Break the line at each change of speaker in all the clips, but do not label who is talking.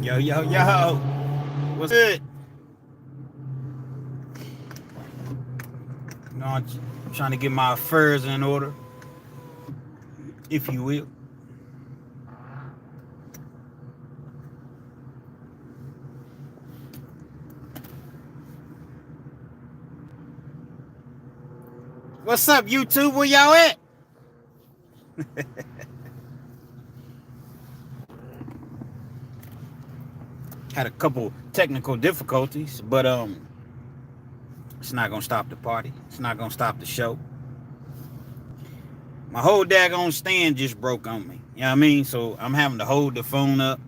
Yo, yo, yo. What's good? I'm trying to get my affairs in order, if you will. What's up, YouTube? Where y'all at? Had a couple technical difficulties, but it's not gonna stop the party. It's not gonna stop the show. My whole daggone stand just broke on me. You know what I mean? So I'm having to hold the phone up.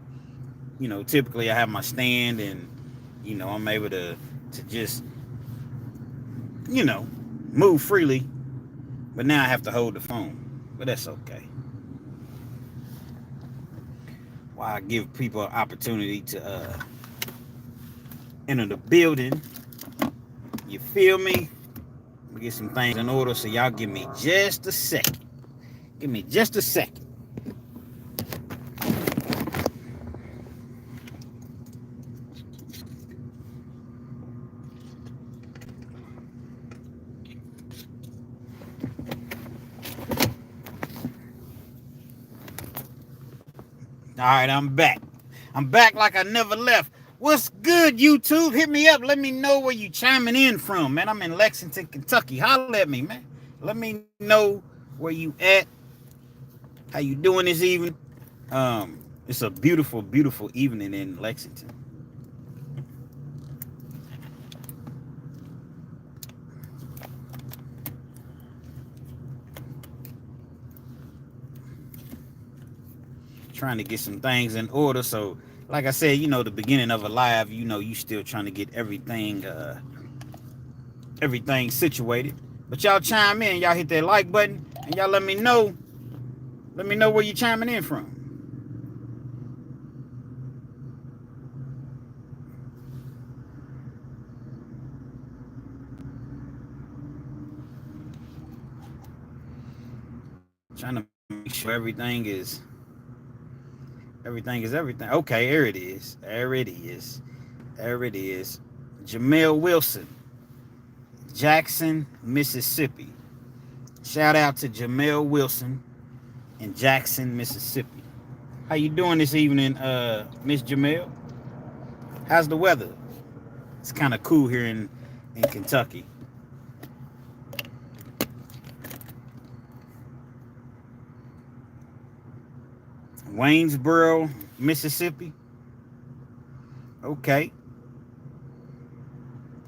Typically I have my stand and I'm able to just move freely. But now I have to hold the phone. But that's okay. Why I give people an opportunity to enter the building. You feel me? Let me get some things in order, so y'all give me just a second. Give me just a second. All right, I'm back. I'm back like I never left. What's good, YouTube? Hit me up. Let me know where you chiming in from, man. I'm in Lexington, Kentucky. Holler at me, man. Let me know where you at. How you doing this evening? It's a beautiful, beautiful evening in Lexington. Trying to get some things in order. So, like I said, the beginning of a live, you still trying to get everything situated. But y'all chime in, y'all hit that like button, and y'all let me know where you chiming in from. Trying to make sure everything is everything. Okay, there it is. There it is. There it is. Jamel Wilson, Jackson, Mississippi. Shout out to Jamel Wilson in Jackson, Mississippi. How you doing this evening, Miss Jamel? How's the weather? It's kind of cool here in Kentucky. Waynesboro, Mississippi. Okay.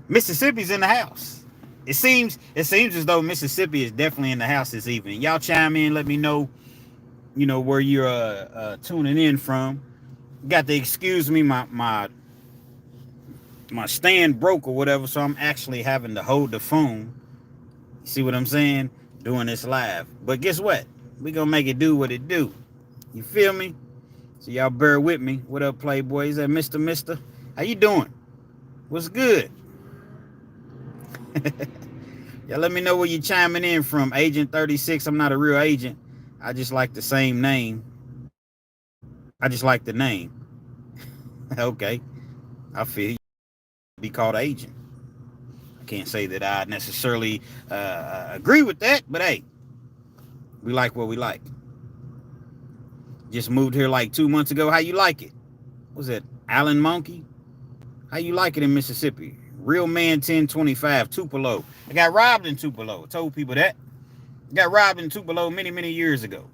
Mississippi's in the house. It seems as though Mississippi is definitely in the house this evening. Y'all chime in, let me know, where you're tuning in from. Got to excuse me, my stand broke or whatever, so I'm actually having to hold the phone. See what I'm saying? Doing this live. But guess what? We gonna make it do what it do. You feel me? So y'all bear with me. What up, Playboy? Is that Mr.? How you doing? What's good? Y'all let me know where you chiming in from. Agent 36. I'm not a real agent. I just like the same name. I just like the name. Okay. I feel you. Be called agent. I can't say that I necessarily agree with that, but hey, we like what we like. Just moved here like 2 months ago. How you like it? Was it Allen Monkey? How you like it in Mississippi? Real man 1025, Tupelo. I got robbed in Tupelo. I told people that. I got robbed in Tupelo many, many years ago.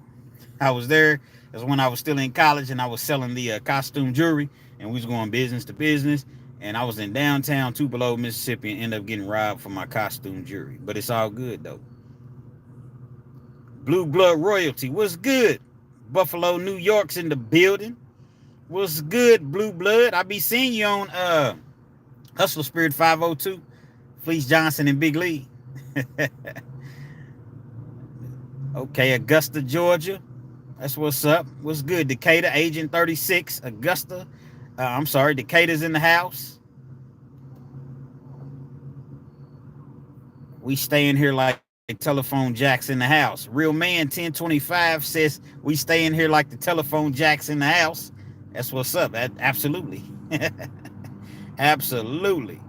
I was there. That's when I was still in college and I was selling the costume jewelry, and we was going business to business. And I was in downtown Tupelo, Mississippi, and ended up getting robbed for my costume jewelry. But it's all good though. Blue Blood Royalty. What's good? Buffalo, New York's in the building. What's good, Blue Blood? I be seeing you on Hustler Spirit 502, Fleece Johnson and Big Lee. Okay, Augusta, Georgia. That's what's up. What's good? Decatur, Agent 36, Augusta. Decatur's in the house. We stay in here like telephone jacks in the house. Real man 1025 says we stay in here like the telephone jacks in the house. That's what's up. Absolutely. Absolutely.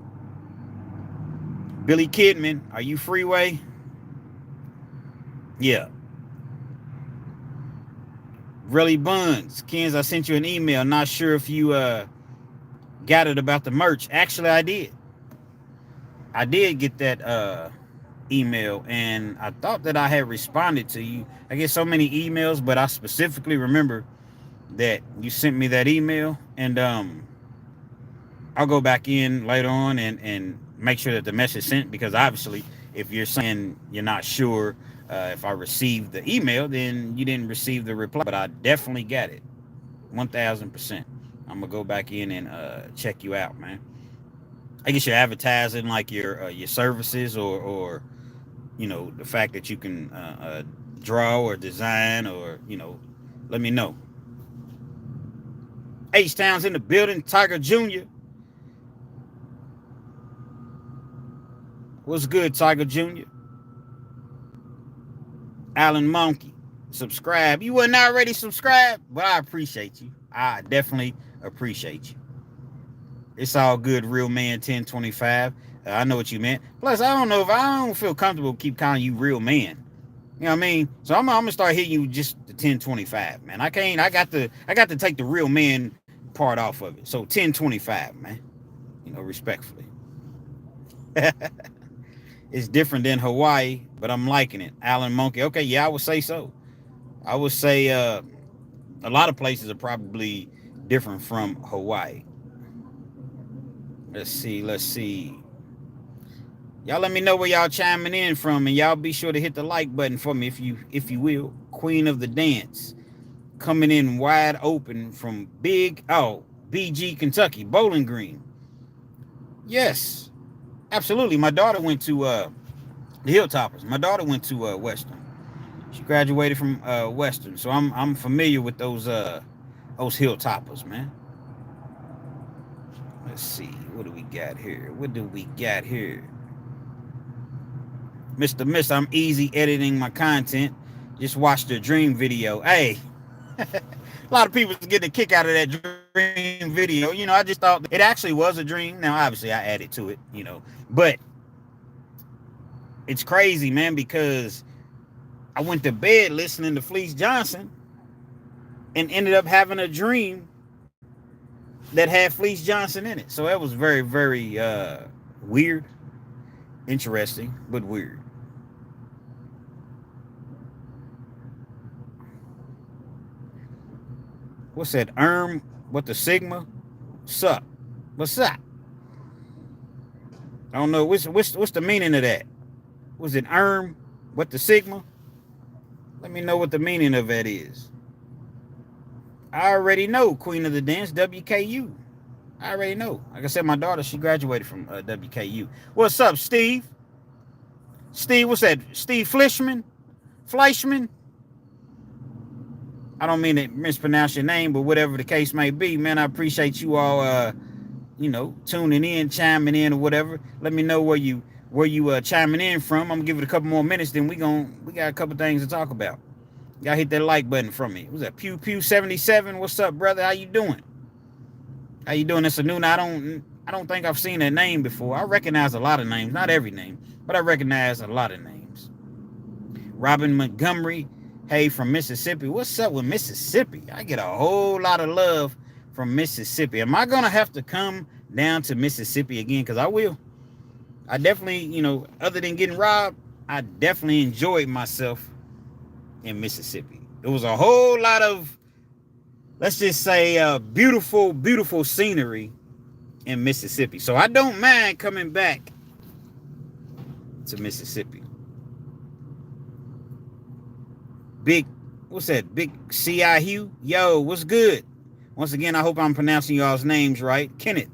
Billy Kidman, are you Freeway? Yeah. Really Buns. Kenz, I sent you an email. Not sure if you got it about the merch. Actually, I did. I did get that email, and I thought that I had responded to you. I get so many emails, but I specifically remember that you sent me that email, and I'll go back in later on and make sure that the message sent, because obviously if you're saying you're not sure if I received the email, then you didn't receive the reply, but I definitely got it 1000%. I'm gonna go back in and check you out, man. I guess you're advertising like your services, or the fact that you can draw or design, or let me know. H-Town's in the building. Tiger Jr. What's good, Tiger Jr.? Alan Monkey, subscribe. You wasn't already subscribed, but I appreciate you. I definitely appreciate you. It's all good, real man 1025. I know what you meant. Plus, I don't feel comfortable keep calling you real man. You know what I mean? So I'm gonna start hitting you just the 1025, man. I got to take the real man part off of it. So 1025, man. Respectfully. It's different than Hawaii, but I'm liking it. Alan Monkey. Okay, yeah, I would say so. I would say a lot of places are probably different from Hawaii. Let's see. Y'all let me know where y'all chiming in from, and y'all be sure to hit the like button for me if you will. Queen of the Dance, coming in wide open from BG, Kentucky, Bowling Green. Yes, absolutely. My daughter went to the Hilltoppers. My daughter went to Western. She graduated from Western, so I'm familiar with those Hilltoppers, man. Let's see. What do we got here? Mr. Miss, I'm easy editing my content. Just watch the dream video. Hey, a lot of people get a kick out of that dream video. I just thought it actually was a dream. Now, obviously, I added to it, but it's crazy, man, because I went to bed listening to Fleece Johnson and ended up having a dream that had Fleece Johnson in it. So that was very, very weird, interesting, but weird. What's that? What the Sigma? Sup? What's up? I don't know. What's the meaning of that? Was it what the Sigma? Let me know what the meaning of that is. I already know, Queen of the Dance, WKU. I already know. Like I said, my daughter, she graduated from WKU. What's up, Steve? Steve, what's that? Steve Fleischman? I don't mean to mispronounce your name, but whatever the case may be, man, I appreciate you all, tuning in, chiming in, or whatever. Let me know where you chiming in from. I'm gonna give it a couple more minutes, then we got a couple things to talk about. Y'all hit that like button for me. What's that? Pew Pew 77. What's up, brother? How you doing? It's a new one. I don't think I've seen that name before. I recognize a lot of names, not every name, but I recognize a lot of names. Robin Montgomery. Hey, from Mississippi. What's up with Mississippi? I get a whole lot of love from Mississippi. Am I gonna have to come down to Mississippi again? Because I will. I definitely, other than getting robbed, I definitely enjoyed myself in Mississippi. It was a whole lot of, let's just say, beautiful, beautiful scenery in Mississippi. So I don't mind coming back to Mississippi. What's that? Big C.I. Hugh? Yo, what's good? Once again, I hope I'm pronouncing y'all's names right. Kenneth,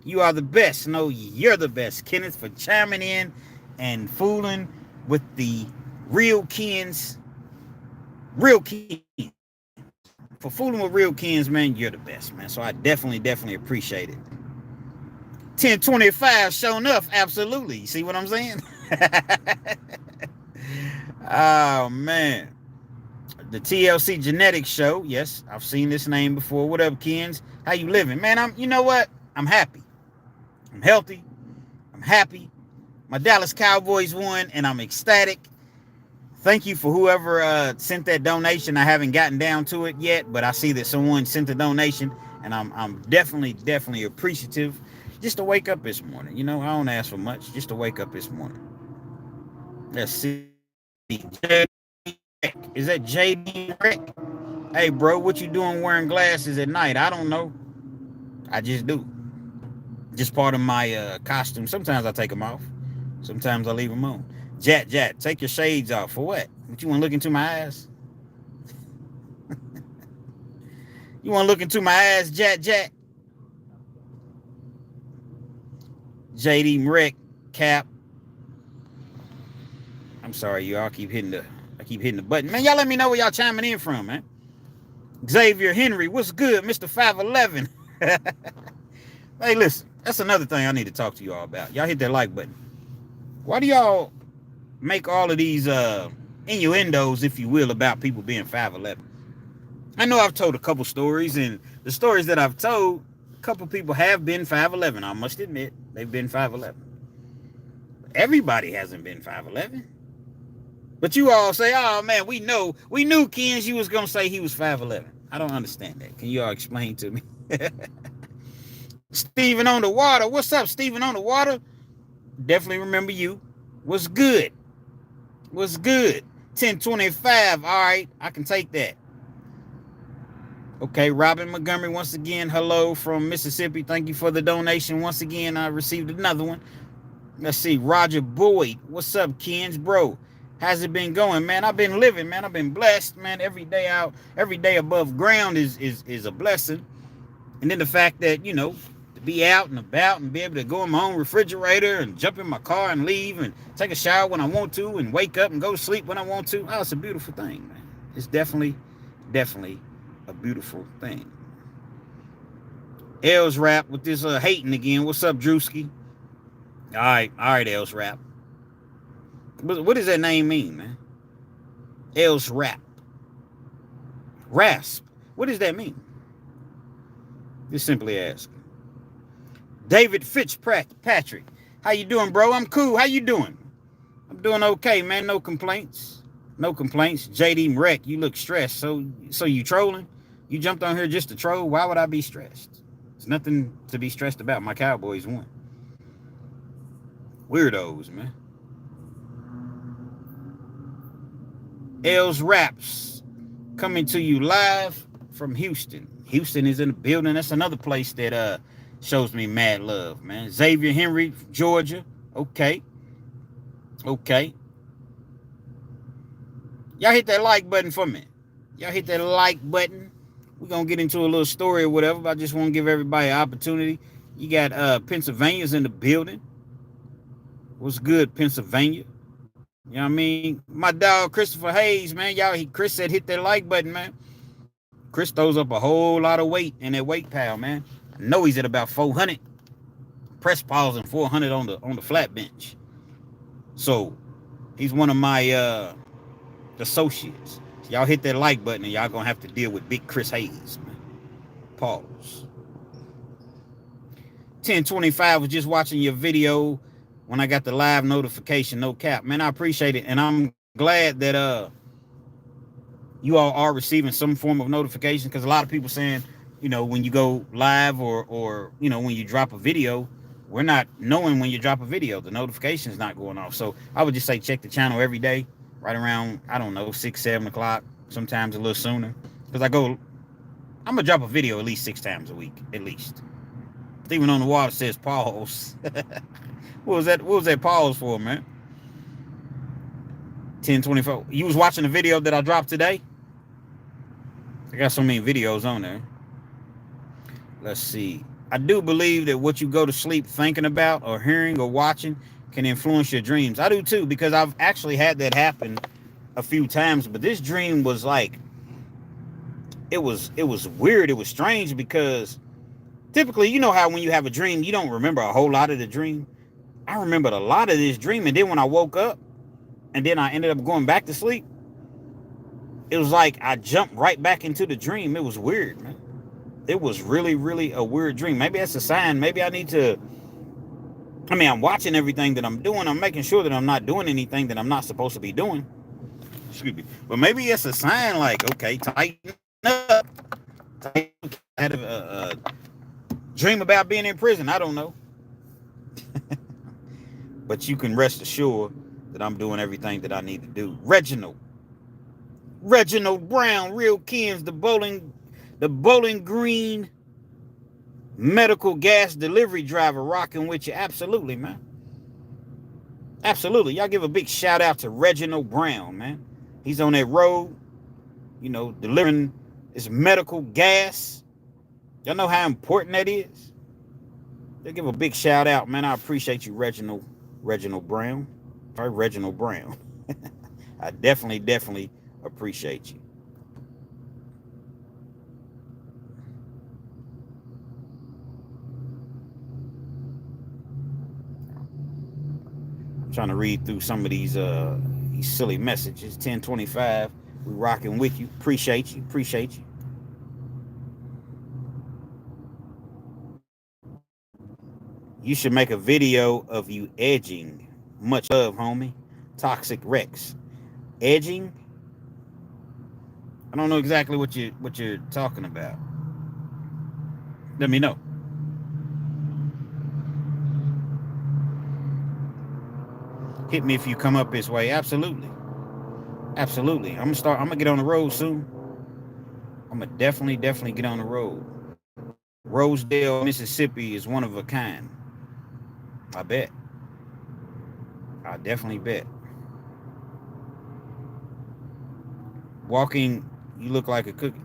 you are the best. No, you're the best, Kenneth, for chiming in and fooling with the real Kenz. Real Kenz. For fooling with real Kenz, man, you're the best, man. So I definitely appreciate it. 1025 showing up, absolutely. You see what I'm saying? Oh, man. The TLC Genetics Show. Yes, I've seen this name before. What up, Kenz? How you living? Man, you know what? I'm happy. I'm healthy. I'm happy. My Dallas Cowboys won, and I'm ecstatic. Thank you for whoever sent that donation. I haven't gotten down to it yet, but I see that someone sent a donation, and I'm definitely appreciative. Just to wake up this morning. You know, I don't ask for much. Just to wake up this morning. Let's see. Is that JD Rick? Hey, bro, what you doing wearing glasses at night? I don't know. I just do. Just part of my costume. Sometimes I take them off. Sometimes I leave them on. Jat, take your shades off. For what? What, you want to look into my eyes? You want to look into my eyes, Jat? JD Rick, Cap. I'm sorry, y'all. I keep hitting the button. Man, y'all let me know where y'all chiming in from, man. Xavier Henry, what's good, Mr. 511? Hey, listen, that's another thing I need to talk to y'all about. Y'all hit that like button. Why do y'all make all of these innuendos, if you will, about people being 5'11"? I know I've told a couple stories, and the stories that I've told, a couple people have been 5'11". I must admit, they've been 5'11". Everybody hasn't been 5'11". But you all say, oh man, we knew Kenz, you was gonna say he was 5'11". I don't understand that. Can you all explain to me? Steven on the water. What's up, Steven on the water? Definitely remember you. What's good? 1025. All right, I can take that. Okay, Robin Montgomery, once again, hello from Mississippi. Thank you for the donation. Once again, I received another one. Let's see, Roger Boyd. What's up, Kenz, bro? How's it been going, man? I've been living, man. I've been blessed, man. Every day above ground is a blessing. And then the fact that, you know, to be out and about and be able to go in my own refrigerator and jump in my car and leave and take a shower when I want to and wake up and go to sleep when I want to. Oh, it's a beautiful thing, man. It's definitely a beautiful thing. Els Rap with this hating again. What's up, Drewski? All right, Els Rap. What does that name mean, man? Els Rap. Rasp. What does that mean? Just simply ask. David Fitzpatrick. How you doing, bro? I'm cool. How you doing? I'm doing okay, man. No complaints. JD Mrek, you look stressed. So you trolling? You jumped on here just to troll? Why would I be stressed? There's nothing to be stressed about. My Cowboys won. Weirdos, man. Els Raps coming to you live from Houston. Houston is in the building. That's another place that shows me mad love, man. Xavier Henry, Georgia. Okay. Y'all hit that like button for me. Y'all hit that like button. We're going to get into a little story or whatever, but I just want to give everybody an opportunity. You got Pennsylvania's in the building. What's good, Pennsylvania? You know what I mean? My dog, Christopher Hayes, man. Chris said hit that like button, man. Chris throws up a whole lot of weight in that weight pile, man. I know he's at about 400. Press pause and 400 on the flat bench. So he's one of my associates. So y'all hit that like button and y'all gonna have to deal with big Chris Hayes, man. Pause. 1025 was just watching your video when I got the live notification, no cap. Man, I appreciate it. And I'm glad that you all are receiving some form of notification, because a lot of people saying, you know, when you go live or you know, when you drop a video, we're not knowing when you drop a video. The notification is not going off. So I would just say check the channel every day, right around, I don't know, 6, 7 o'clock, sometimes a little sooner. Because I'm going to drop a video at least 6 times a week, at least. Steven on the water says pause. What was that pause for, man? 1024. You was watching the video that I dropped today? I got so many videos on there. Let's see. I do believe that what you go to sleep thinking about or hearing or watching can influence your dreams. I do too, because I've actually had that happen a few times. But this dream was like, it was weird. It was strange, because typically, you know how when you have a dream, you don't remember a whole lot of the dream. I remembered a lot of this dream, and then when I woke up and then I ended up going back to sleep, it was like I jumped right back into the dream. It was weird, man. It was really, really a weird dream. Maybe that's a sign. Maybe I need to. I mean, I'm watching everything that I'm doing. I'm making sure that I'm not doing anything that I'm not supposed to be doing. Excuse me. But maybe it's a sign like, okay, tighten up. I had a dream about being in prison. I don't know. But you can rest assured that I'm doing everything that I need to do. Reginald Brown, real Kenz, the Bowling Green medical gas delivery driver, rocking with you. Absolutely, man. Absolutely. Y'all give a big shout out to Reginald Brown, man. He's on that road, delivering this medical gas. Y'all know how important that is? They give a big shout out, man. I appreciate you, Reginald Brown. Sorry, Reginald Brown. I definitely appreciate you. I'm trying to read through some of these silly messages. 1025. We rocking with you. Appreciate you. You should make a video of you edging. Much love, homie. Toxic Rex. Edging? I don't know exactly what you're talking about. Let me know. Hit me if you come up this way. Absolutely. I'm gonna get on the road soon. I'm gonna definitely get on the road. Rosedale, Mississippi is one of a kind. I bet. I definitely bet. Walking, you look like a cookie.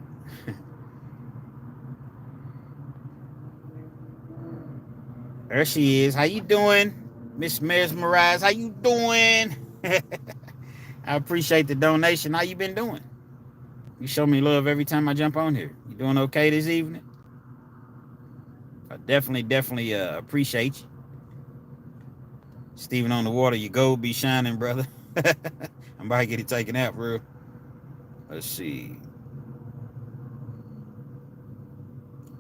There she is. How you doing, Miss Mesmerized? How you doing? I appreciate the donation. How you been doing? You show me love every time I jump on here. You doing okay this evening? I definitely appreciate you. Steven on the water, your gold be shining, brother. I'm about to get it taken out, bro. Let's see.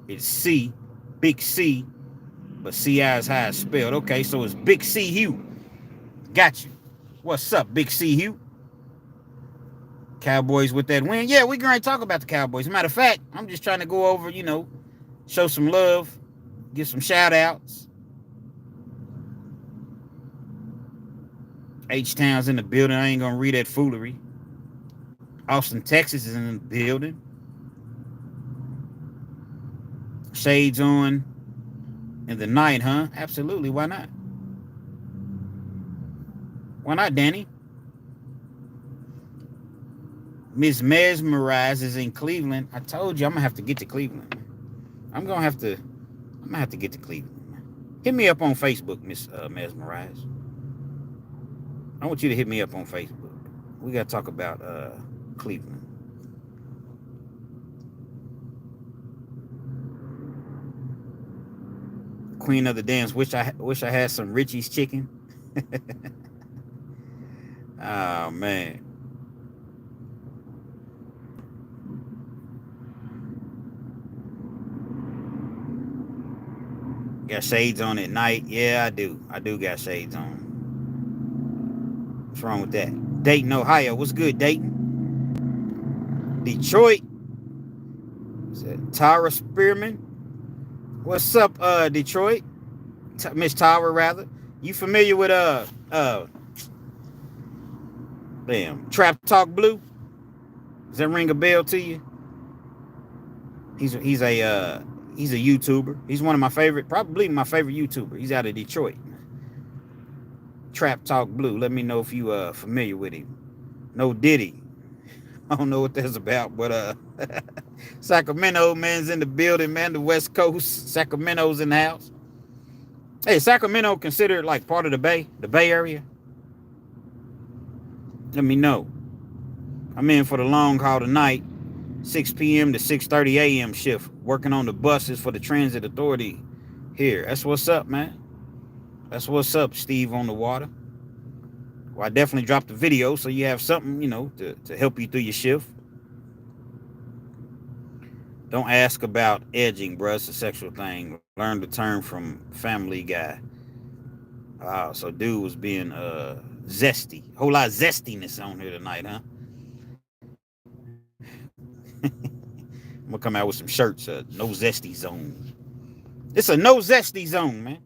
It's C, big C, but CI is how it's spelled. Okay, so it's Big C Hugh. Got you. What's up, Big C Hugh? Cowboys with that win. Yeah, we're going to talk about the Cowboys. Matter of fact, I'm just trying to go over, show some love, give some shout outs. H-Town's in the building. I ain't going to read that foolery. Austin, Texas is in the building. Shades on in the night, huh? Absolutely. Why not? Why not, Danny? Miss Mesmerized is in Cleveland. I told you I'm gonna have to get to Cleveland. I'm gonna have to get to Cleveland. Hit me up on Facebook, Miss Mesmerized. I want you to hit me up on Facebook. We gotta talk about Cleveland. Queen of the Dance. Wish I had some Richie's chicken. Oh man. Got shades on at night. Yeah, I do. I do got shades on. What's wrong with that? Dayton, Ohio. What's good, Dayton? Detroit. Is that Tara Spearman? What's up, Detroit? Miss Tara, rather. You familiar with Trap Talk Blue? Does that ring a bell to you? He's a YouTuber. He's one of my favorite, probably my favorite YouTuber. He's out of Detroit. Trap Talk Blue. Let me know if you familiar with him. No Diddy. I don't know what that's about, but Sacramento man's in the building, man. The West Coast. Sacramento's in the house. Hey, Sacramento considered like part of the Bay Area? Let me know. I'm in for the long haul tonight. 6 p.m. to 6:30 a.m. shift, working on the buses for the Transit Authority here. That's what's up, man. That's what's up, Steve on the water. Well, I definitely dropped the video, so you have something, to help you through your shift. Don't ask about edging, bro. It's a sexual thing. Learn the term from Family Guy. Wow, so dude was being zesty. Whole lot of zestiness on here tonight, huh? I'm gonna come out with some shirts. No zesty zone. It's a no zesty zone, man.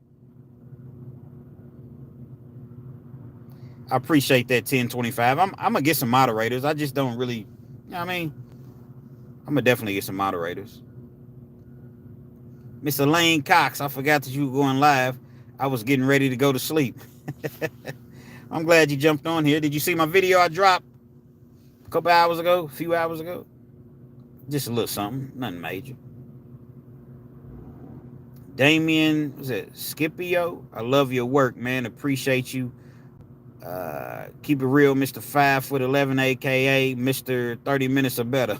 I appreciate that 1025. I'm gonna get some moderators. I just don't really, you know what I mean? I'm gonna definitely get some moderators. Miss Elaine Cox, I forgot that you were going live. I was getting ready to go to sleep. I'm glad you jumped on here. Did you see my video I dropped a few hours ago? Just a little something, nothing major. Damien, was it Scipio? I love your work, man. Appreciate you. Keep it real, Mr. 5'11", aka Mr. 30 minutes or better.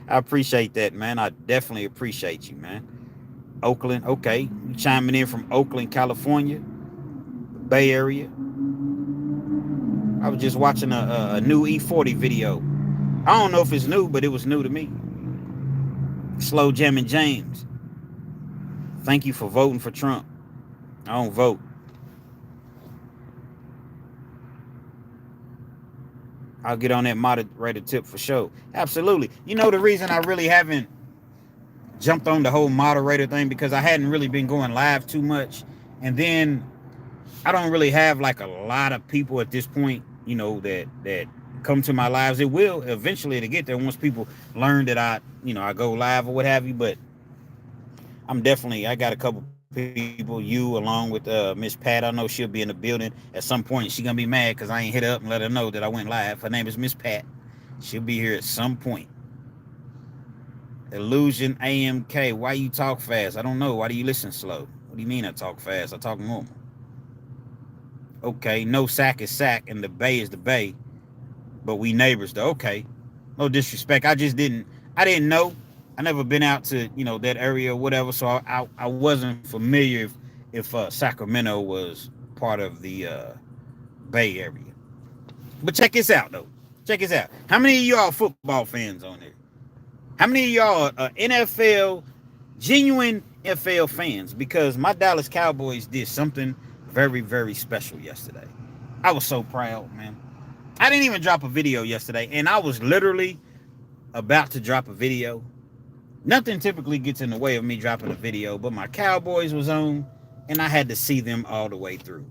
I appreciate that, man. I definitely appreciate you, man. Oakland, okay. You chiming in from Oakland, California, Bay Area. I was just watching a new E40 video. I don't know if it's new, but it was new to me. Slow Jamming James. Thank you for voting for Trump. I don't vote. I'll get on that moderator tip for sure. Absolutely. You know the reason I really haven't jumped on the whole moderator thing, because I hadn't really been going live too much. And then I don't really have like a lot of people at this point, you know, that come to my lives. It will eventually to get there once people learn that I go live or what have you. But I got a couple people, you along with Miss Pat. I know she'll be in the building at some point. She's gonna be mad because I ain't hit her up and let her know that I went live. Her name is Miss Pat. She'll be here at some point. Illusion AMK, why you talk fast? I don't know. Why do you listen slow? What do you mean I talk fast? I talk normal. Okay, no sack is sack and the bay is the bay, but we neighbors though. Okay, no disrespect. I didn't know. I never been out to, that area or whatever, so I wasn't familiar if Sacramento was part of the Bay Area. But check this out, though. Check this out. How many of y'all football fans on there? How many of y'all are NFL, genuine NFL fans? Because my Dallas Cowboys did something very, very special yesterday. I was so proud, man. I didn't even drop a video yesterday, and I was literally about to drop a video. Nothing typically gets in the way of me dropping a video, but my Cowboys was on, and I had to see them all the way through.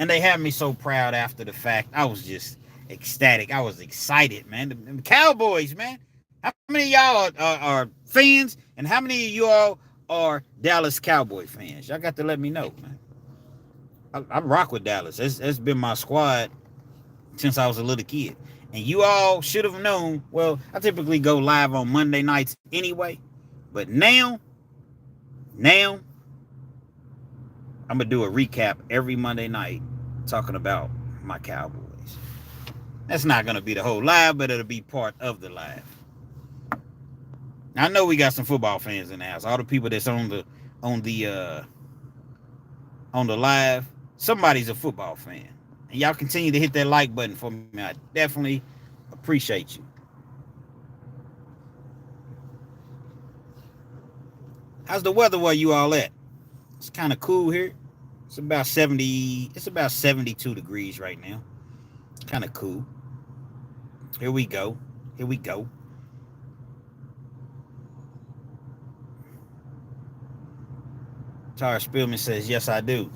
And they had me so proud after the fact. I was just ecstatic. I was excited, man. The Cowboys, man. How many of y'all are fans, and how many of y'all are Dallas Cowboy fans? Y'all got to let me know, man. I rock with Dallas. It's been my squad since I was a little kid. And you all should have known. Well, I typically go live on Monday nights anyway. But now, I'm going to do a recap every Monday night talking about my Cowboys. That's not going to be the whole live, but it'll be part of the live. Now, I know we got some football fans in the house. All the people that's on the live, somebody's a football fan. And y'all continue to hit that like button for me. I definitely appreciate you. How's the weather where you all at? It's kind of cool here. It's about 72 degrees right now. Kind of cool. Here we go. Tara Spielman says, yes, I do.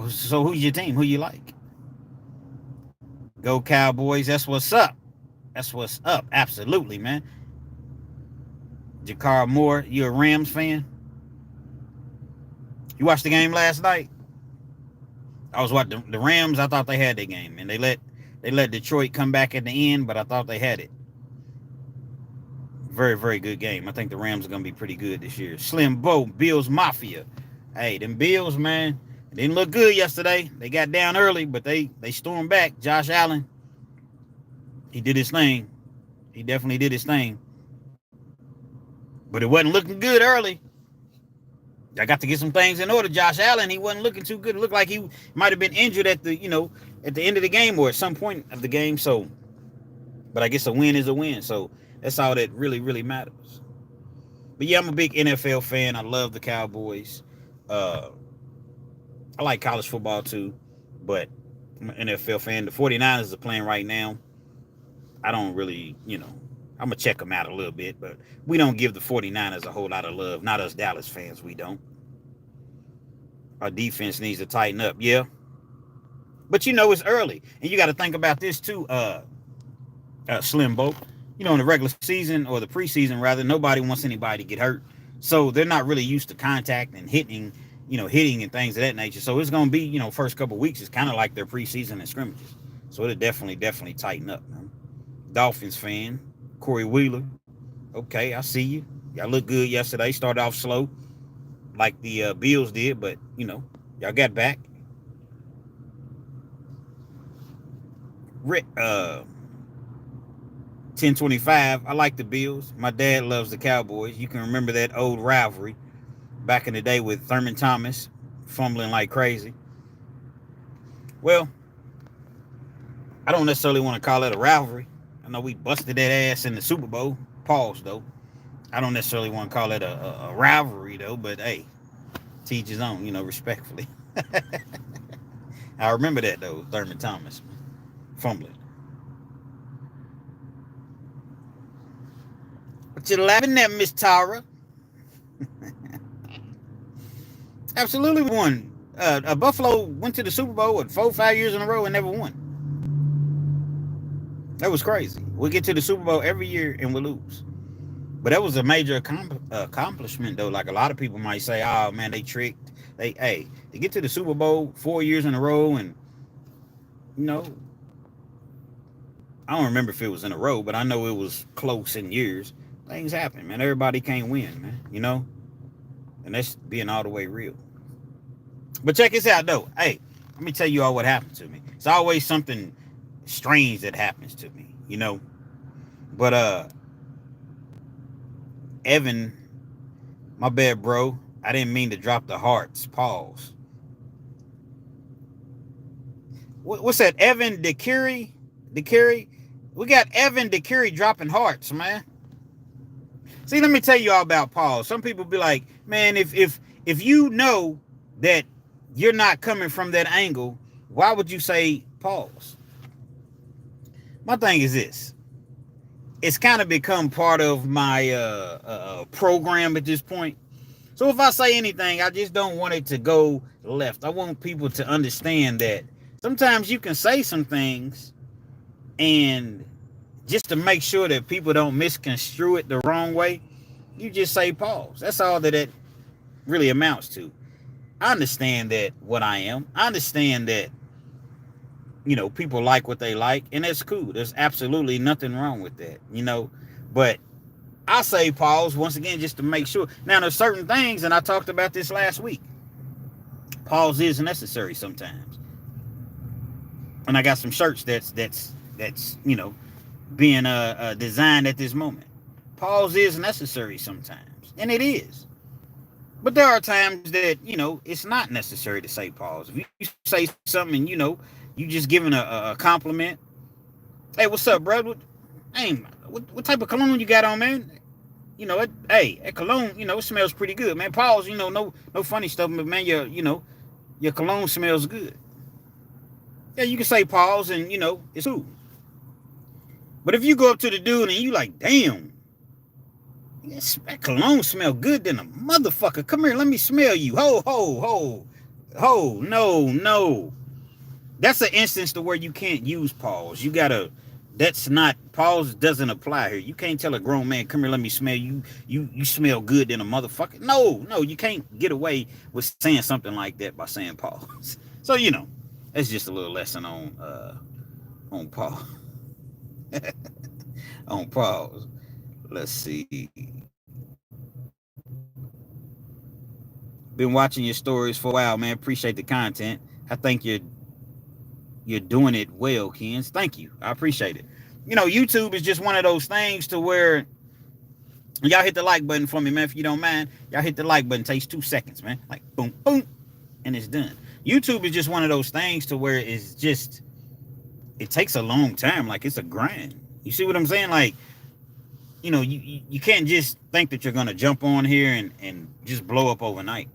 So who's your team? Who you like? Go Cowboys. That's what's up. Absolutely, man. Jakar Moore, you a Rams fan? You watched the game last night? I was watching the Rams. I thought they had their game, and they let Detroit come back at the end, but I thought they had it. Very, very good game. I think the Rams are going to be pretty good this year. Slim Bo, Bills Mafia. Hey, them Bills, man. Didn't look good yesterday. They got down early, but they stormed back. Josh Allen, he did his thing. He definitely did his thing. But it wasn't looking good early. I got to get some things in order. Josh Allen, he wasn't looking too good. It looked like he might have been injured at the end of the game or at some point of the game. So But I guess a win is a win. So that's all that really, really matters. But yeah, I'm a big NFL fan. I love the Cowboys. Uh, I like college football too, but I'm an NFL fan. The 49ers are playing right now. I don't really, I'm going to check them out a little bit, but we don't give the 49ers a whole lot of love. Not us Dallas fans, we don't. Our defense needs to tighten up, yeah. But it's early. And you got to think about this too, Slim Boat. In the regular season or the preseason, rather, nobody wants anybody to get hurt. So they're not really used to contact and hitting and things of that nature. So it's going to be, first couple of weeks, it's kind of like their preseason and scrimmages. So it'll definitely tighten up, man. Dolphins fan, Corey Wheeler. Okay, I see you. Y'all look good yesterday. Started off slow like the Bills did, but, y'all got back. 1025. I like the Bills. My dad loves the Cowboys. You can remember that old rivalry back in the day with Thurman Thomas fumbling like crazy. Well, I don't necessarily want to call it a rivalry. I know we busted that ass in the Super Bowl. Pause, though. I don't necessarily want to call it a rivalry, though, but hey, teach his own, respectfully. I remember that, though, Thurman Thomas fumbling. What you laughing at, Miss Tara? Absolutely won. Buffalo went to the Super Bowl 4 or 5 years in a row and never won. That was crazy. We get to the Super Bowl every year and we lose. But that was a major accomplishment, though. Like a lot of people might say, oh, man, they tricked. They get to the Super Bowl 4 years in a row and, I don't remember if it was in a row, but I know it was close in years. Things happen, man. Everybody can't win, man, And that's being all the way real. But check this out, though. Hey, let me tell you all what happened to me. It's always something strange that happens to me, But, Evan, my bad, bro. I didn't mean to drop the hearts. Pause. What's that? Evan DeCurry? We got Evan DeCurry dropping hearts, man. See, let me tell you all about pause. Some people be like, man, if you know that you're not coming from that angle, why would you say pause? My thing is this. It's kind of become part of my program at this point. So if I say anything, I just don't want it to go left. I want people to understand that sometimes you can say some things and just to make sure that people don't misconstrue it the wrong way, you just say pause. That's all that it really amounts to. I understand that what I am. I understand that, people like what they like, and that's cool. There's absolutely nothing wrong with that, But I say pause once again just to make sure. Now, there's certain things, and I talked about this last week. Pause is necessary sometimes. And I got some shirts that's being designed at this moment. Pause is necessary sometimes, and it is. But there are times that, it's not necessary to say pause. If you say something and, you just giving a compliment. Hey, what's up, bro? What type of cologne you got on, man? That cologne, it smells pretty good, man. Pause, no funny stuff, but man, your cologne smells good. Yeah, you can say pause and, it's cool. But if you go up to the dude and you like, damn, that cologne smell good than a motherfucker. Come here, let me smell you. Ho, no. That's an instance to where you can't use pause. Pause doesn't apply here. You can't tell a grown man, come here, let me smell you. You smell good than a motherfucker. No, you can't get away with saying something like that by saying pause. So, that's just a little lesson on pause. On pause. Let's see. Been watching your stories for a while, man. Appreciate the content. I think you're doing it well, Kenz. Thank you. I appreciate it. YouTube is just one of those things to where y'all hit the like button for me, man. If you don't mind, y'all hit the like button. It takes 2 seconds, man. Like boom, boom, and it's done. YouTube is just one of those things to where it takes a long time. Like it's a grind. You see what I'm saying? Like, you can't just think that you're going to jump on here and just blow up overnight.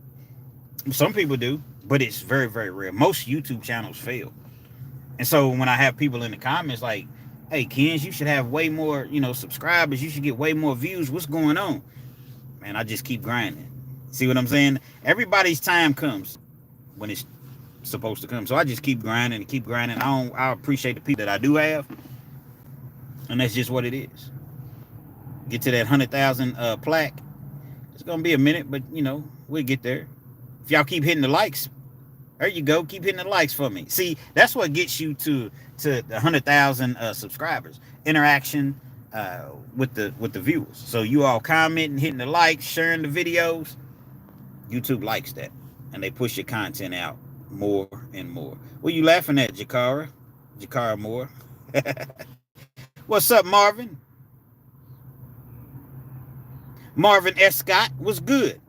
Some people do, but it's very, very rare. Most YouTube channels fail. And so when I have people in the comments like, hey, Kenz, you should have way more, subscribers. You should get way more views. What's going on? Man, I just keep grinding. See what I'm saying? Everybody's time comes when it's supposed to come. So I just keep grinding and keep grinding. I appreciate the people that I do have. And that's just what it is. Get to that 100,000 plaque. It's going to be a minute, but, we'll get there. If y'all keep hitting the likes, there you go. Keep hitting the likes for me. See, that's what gets you to the 100,000 subscribers. Interaction with the viewers. So you all commenting, hitting the likes, sharing the videos. YouTube likes that. And they push your content out more and more. What are you laughing at, Jakara? Jakara Moore. What's up, Marvin? Marvin S. Scott was good.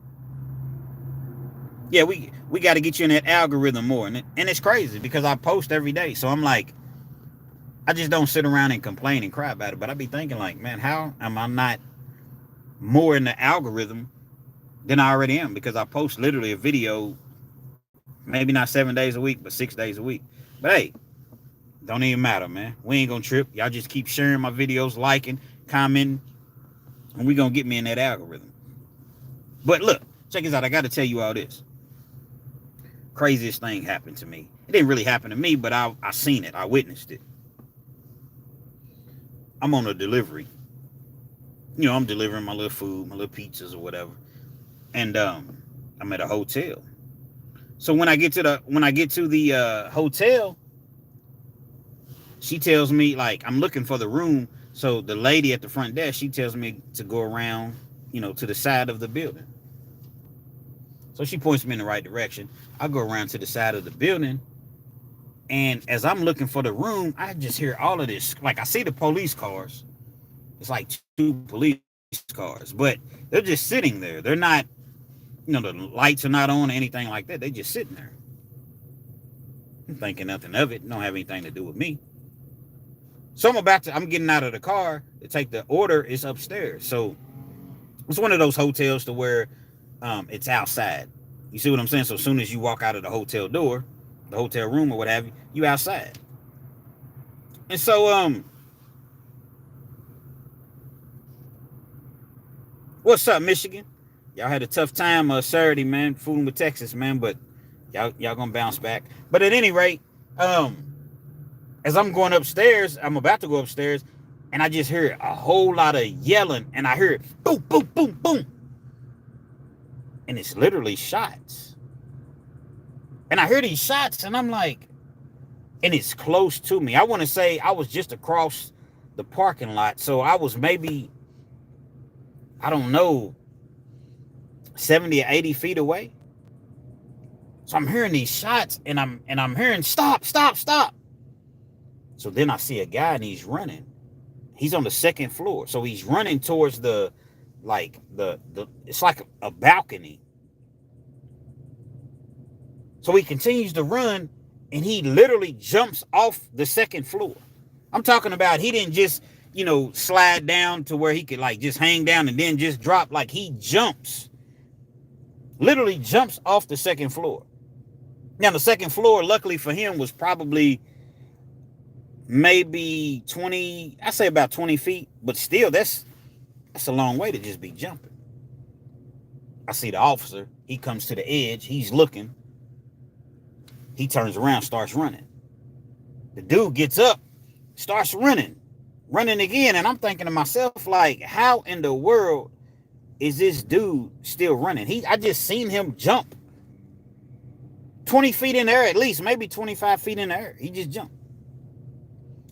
Yeah, we got to get you in that algorithm more. And it's crazy because I post every day. So I'm like, I just don't sit around and complain and cry about it. But I be thinking like, man, how am I not more in the algorithm than I already am? Because I post literally a video, maybe not 7 days a week, but 6 days a week. But hey, don't even matter, man. We ain't going to trip. Y'all just keep sharing my videos, liking, commenting, and we going to get me in that algorithm. But look, check this out. I got to tell you all this. Craziest thing happened to me. It didn't really happen to me, but I seen it. I witnessed it. I'm on a delivery. I'm delivering my little food, my little pizzas or whatever. And I'm at a hotel. So when I get to the hotel, she tells me, like, I'm looking for the room. So the lady at the front desk, she tells me to go around, to the side of the building. So she points me in the right direction. I go around to the side of the building. And as I'm looking for the room, I just hear all of this. Like, I see the police cars. It's like 2 police cars. But they're just sitting there. They're not, the lights are not on or anything like that. They're just sitting there. I'm thinking nothing of it. Don't have anything to do with me. So I'm getting out of the car to take the order. It's upstairs. So it's one of those hotels to where it's outside. You see what I'm saying? So as soon as you walk out of the hotel door, the hotel room or what have you, you outside. And so what's up, Michigan? Y'all had a tough time Saturday, man, fooling with Texas, man, but y'all gonna bounce back. But at any rate, as I'm going upstairs, I'm about to go upstairs, and I just hear a whole lot of yelling, and I hear it boom, boom, boom, boom. And it's literally shots. And I hear these shots, and I'm like, and it's close to me. I want to say I was just across the parking lot. So I was maybe, I don't know, 70 or 80 feet away. So I'm hearing these shots, and I'm hearing stop, stop, stop. So then I see a guy, and he's running. He's on the 2nd floor. So he's running towards it's like a balcony. So he continues to run, and he literally jumps off the 2nd floor. I'm talking about he didn't just, slide down to where he could just hang down and then just drop. Like, he jumps. Literally jumps off the 2nd floor. Now, the 2nd floor, luckily for him, was probably maybe 20, I say about 20 feet. But still, that's a long way to just be jumping. I see the officer. He comes to the edge. He's looking. He turns around, starts running. The dude gets up, starts running again. And I'm thinking to myself, like, how in the world is this dude still running? I just seen him jump 20 feet in the air, at least, maybe 25 feet in the air. He just jumped.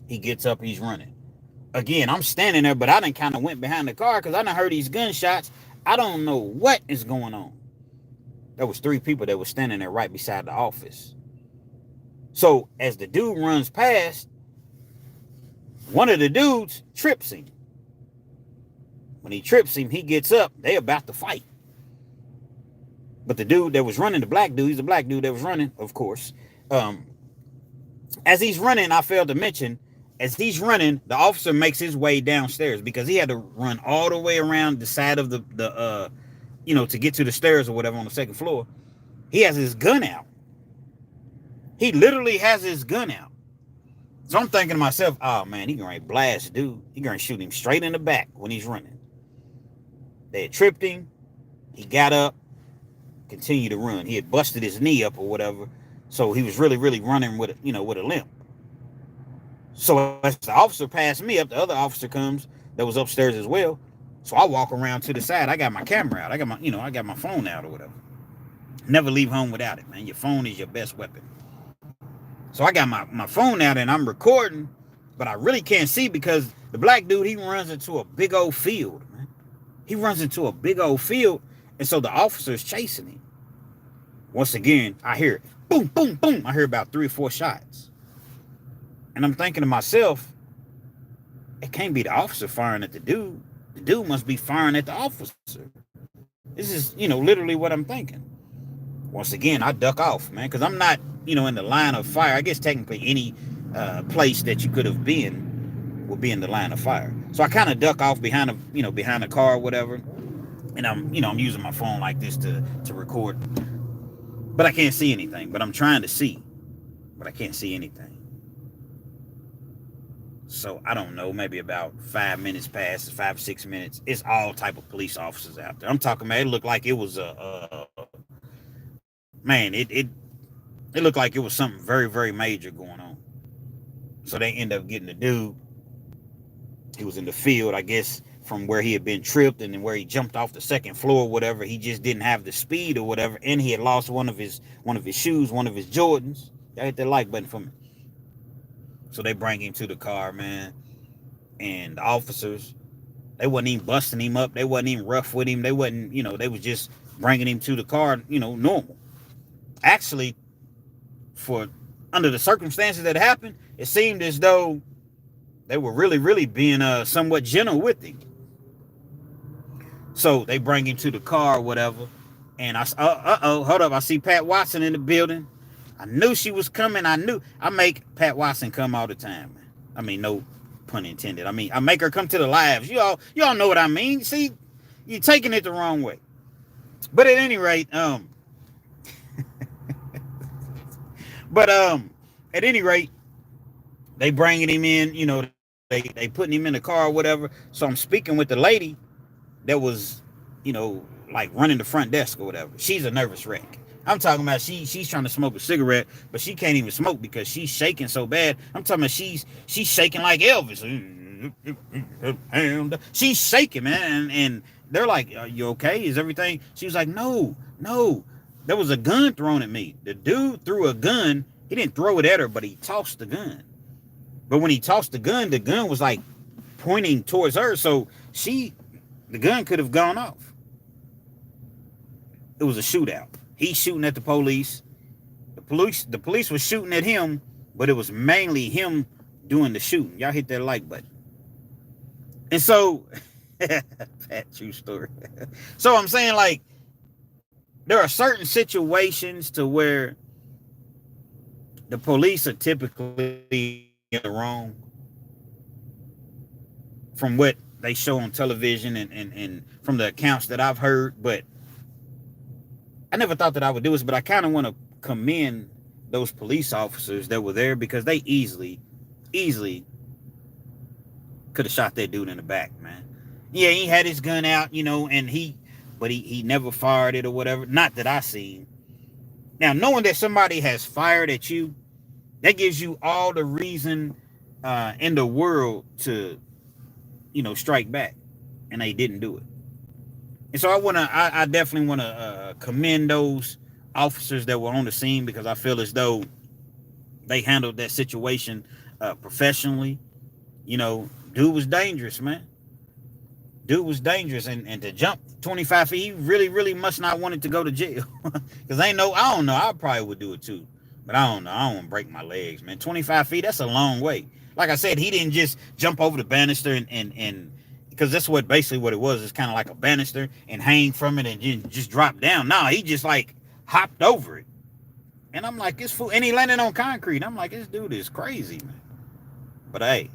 He gets up, he's running. Again, I'm standing there, but I done kind of went behind the car because I done heard these gunshots. I don't know what is going on. There was 3 people that were standing there right beside the office. So as the dude runs past, one of the dudes trips him. When he trips him, he gets up. They about to fight. But the dude that was running, the black dude, he's a black dude that was running, of course. As he's running, I failed to mention, As he's running, the officer makes his way downstairs because he had to run all the way around the side of the to get to the stairs or whatever on the second floor. He has his gun out. He literally has his gun out. So I'm thinking to myself, oh man, he gonna blast dude. He gonna shoot him straight in the back when he's running. They had tripped him. He got up, continued to run. He had busted his knee up or whatever. So he was really, really running with a limp. So as the officer passed me up, the other officer comes that was upstairs as well. So I walk around to the side. I got my camera out. I got my phone out or whatever. Never leave home without it, man. Your phone is your best weapon. So I got my phone out and I'm recording, but I really can't see because the black dude, he runs into a big old field, man. He runs into a big old field, and so the officer's chasing him. Once again, I hear it. Boom, boom, boom. I hear about 3 or 4 shots. And I'm thinking to myself, it can't be the officer firing at the dude. The dude must be firing at the officer. This is, literally what I'm thinking. Once again, I duck off, man, because I'm not, in the line of fire. I guess technically any place that you could have been would be in the line of fire. So I kind of duck off behind the car or whatever. And I'm using my phone like this to record. But I can't see anything. But I'm trying to see. But I can't see anything. So I don't know, maybe about 5 minutes passes, 5 or 6 minutes. It's all type of police officers out there. I'm talking about, it looked like it was it looked like it was something very, very major going on. So they end up getting the dude. He was in the field, I guess, from where he had been tripped and then where he jumped off the second floor or whatever. He just didn't have the speed or whatever, and he had lost one of his shoes, one of his Jordans. Y'all hit that like button for me. So they bring him to the car, man. And the officers, they wasn't even busting him up. They wasn't even rough with him. They wasn't, they was just bringing him to the car, normal. Actually, under the circumstances that happened, it seemed as though they were really, really being somewhat gentle with him. So they bring him to the car or whatever. And hold up. I see Pat Watson in the building. I knew she was coming. I make Pat Watson come all the time, man. I mean, no pun intended. I mean, I make her come to the lives. You all know what I mean. See, you're taking it the wrong way. But at any rate, at any rate, they bringing him in, they putting him in the car or whatever. So I'm speaking with the lady that was, like running the front desk or whatever. She's a nervous wreck. I'm talking about she's trying to smoke a cigarette, but she can't even smoke because she's shaking so bad. I'm talking about she's shaking like Elvis. She's shaking, man. And they're like, "Are you okay? Is everything?" She was like, No. There was a gun thrown at me. The dude threw a gun. He didn't throw it at her, but he tossed the gun. But when he tossed the gun was like pointing towards her. So the gun could have gone off. It was a shootout. He's shooting at the police. The police was shooting at him, but it was mainly him doing the shooting. Y'all hit that like button. And so, that true story. So I'm saying, like, there are certain situations to where the police are typically in the wrong from what they show on television and from the accounts that I've heard, but I never thought that I would do this, but I kind of want to commend those police officers that were there because they easily could have shot that dude in the back, man. Yeah, he had his gun out, and he never fired it or whatever. Not that I seen. Now, knowing that somebody has fired at you, that gives you all the reason in the world to, strike back, and they didn't do it. And so I definitely want to commend those officers that were on the scene because I feel as though they handled that situation professionally. Dude was dangerous, man. Dude was dangerous, and to jump 25 feet, he really, really must not wanted to go to jail. Because I don't know. I probably would do it too. But I don't know. I don't want to break my legs, man. 25 feet, that's a long way. Like I said, he didn't just jump over the banister and because that's basically what it was. It's kind of like a banister and hang from it and just drop down. No, he just like hopped over it. And I'm like, this fool, and he landed on concrete. I'm like, this dude is crazy, man. But hey,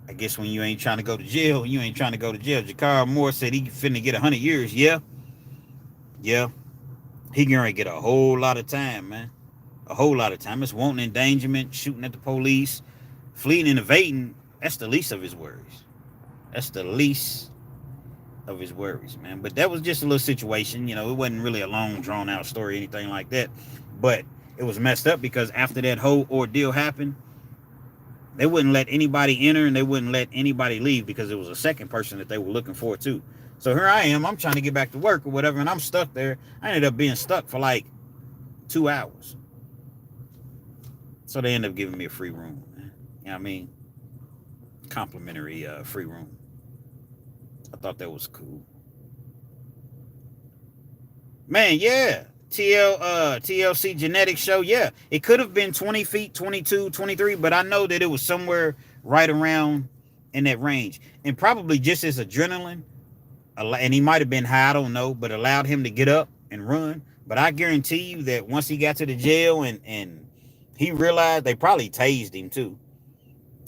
I guess when you ain't trying to go to jail, you ain't trying to go to jail. Jakar Moore said he finna get 100 years. Yeah, yeah. He gonna get a whole lot of time, man. A whole lot of time. It's wanton endangerment, shooting at the police, fleeing and evading. That's the least of his worries. That's the least of his worries, man. But that was just a little situation. It wasn't really a long, drawn out story, anything like that. But it was messed up because after that whole ordeal happened, they wouldn't let anybody enter and they wouldn't let anybody leave because it was a second person that they were looking for too. So here I am. I'm trying to get back to work or whatever, and I'm stuck there. I ended up being stuck for like 2 hours. So they ended up giving me a free room. You know what I mean? Complimentary free room. I thought that was cool. Man, yeah. TLC genetic show, yeah. It could have been 20 feet, 22, 23, but I know that it was somewhere right around in that range. And probably just as adrenaline, and he might have been high, I don't know, but allowed him to get up and run. But I guarantee you that once he got to the jail and he realized, they probably tased him too.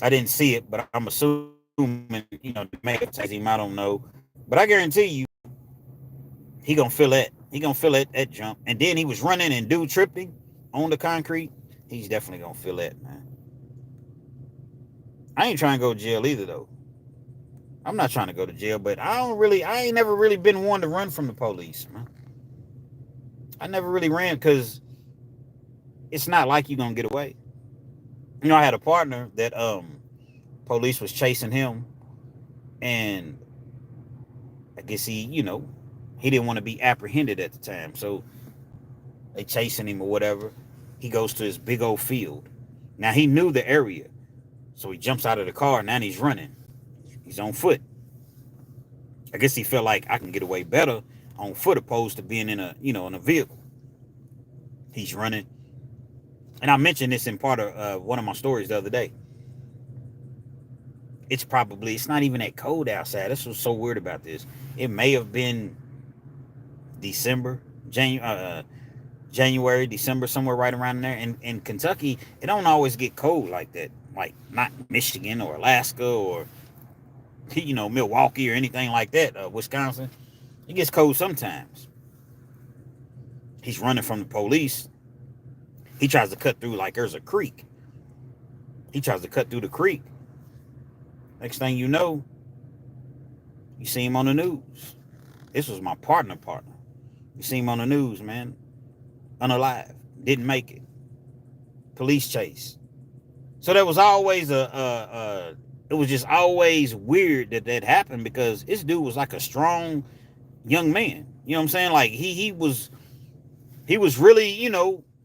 I didn't see it, but I'm assuming, they may have tased him, I don't know. But I guarantee you, he gonna feel that. He gonna feel that jump. And then he was running and dude tripping on the concrete. He's definitely gonna feel that, man. I ain't trying to go to jail either, though. I'm not trying to go to jail, but I ain't never really been one to run from the police, man. I never really ran because it's not like you're gonna get away. I had a partner that police was chasing him, and I guess he didn't want to be apprehended at the time, so they chasing him or whatever. He goes to this big old field. Now he knew the area, so he jumps out of the car. Now he's running. He's on foot. I guess he felt like I can get away better on foot opposed to being in a vehicle. He's running, and I mentioned this in part of one of my stories the other day. It's not even that cold outside. That's what's so weird about this. It may have been December, January, December, somewhere right around there. And in Kentucky, it don't always get cold like that. Like not Michigan or Alaska or Milwaukee or anything like that. Wisconsin, it gets cold sometimes. He's running from the police. He tries to cut through like there's a creek. He tries to cut through the creek. Next thing you know, you see him on the news. This was my partner. You see him on the news, man. Unalive. Didn't make it. Police chase. So there was always it was just always weird that happened because this dude was like a strong young man. You know what I'm saying? Like he was really,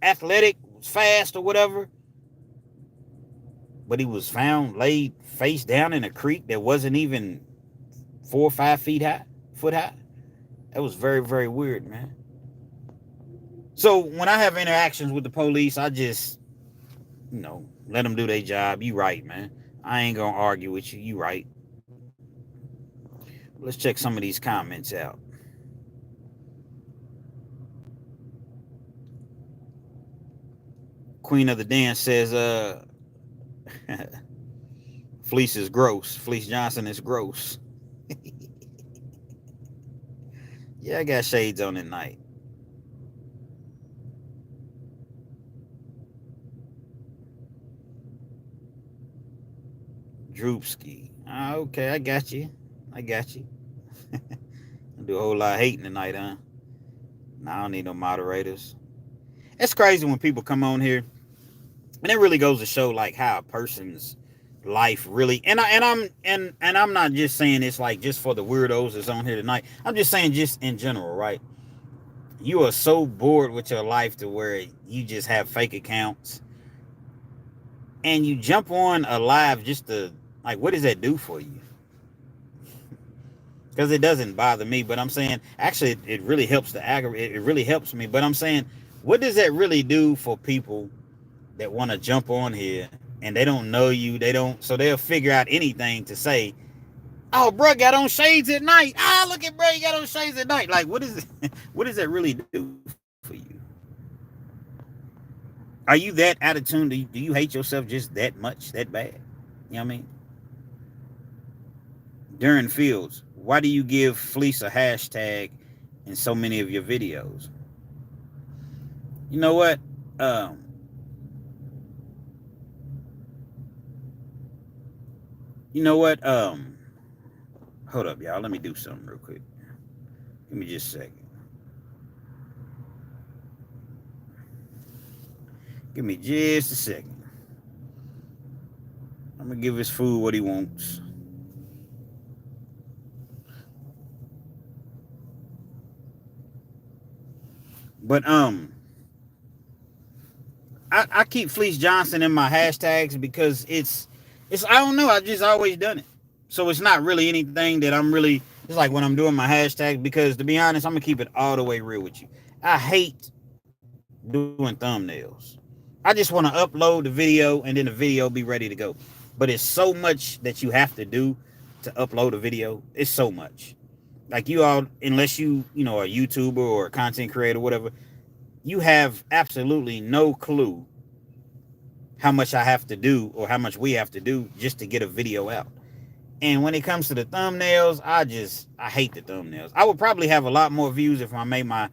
athletic, fast or whatever. But he was found laid face down in a creek that wasn't even 4 or 5 foot high. That was very, very weird, man. So when I have interactions with the police, I just, let them do their job. You right, man. I ain't gonna argue with you. You right. Let's check some of these comments out. Queen of the Dance says, Fleece is gross. Fleece Johnson is gross. Yeah, I got shades on at night. Droopski. Okay, I got you. I do a whole lot of hating tonight, huh? Nah, I don't need no moderators. It's crazy when people come on here, and it really goes to show like how a person's life really. And I'm not just saying this like just for the weirdos that's on here tonight. I'm just saying just in general, right? You are so bored with your life to where you just have fake accounts, and you jump on a live just to like, what does that do for you? Because it doesn't bother me, but I'm saying actually it really helps the aggravate. It really helps me, but I'm saying, what does that really do for people that want to jump on here and they don't know you? So they'll figure out anything to say. Oh, bro, got on shades at night. Look at bro, you got on shades at night. Like, what does that really do for you? Are you that out of tune? Do you hate yourself just that much, that bad? You know what I mean? Darren Fields, why do you give fleece a hashtag in so many of your videos? You know what? You know what? Hold up, y'all. Let me do something real quick. Give me just a second. Give me just a second. I'm gonna give his food what he wants. But I keep Fleece Johnson in my hashtags because it's I don't know, I just always done it. So it's not really anything that I'm really, it's like when I'm doing my hashtag, because to be honest, I'm gonna keep it all the way real with you. I hate doing thumbnails. I just want to upload the video and then the video be ready to go. But it's so much that you have to do to upload a video. It's so much. Like you all, unless you know, a YouTuber or a content creator, whatever, you have absolutely no clue how much I have to do or how much we have to do just to get a video out. And when it comes to the thumbnails, I hate the thumbnails. I would probably have a lot more views if I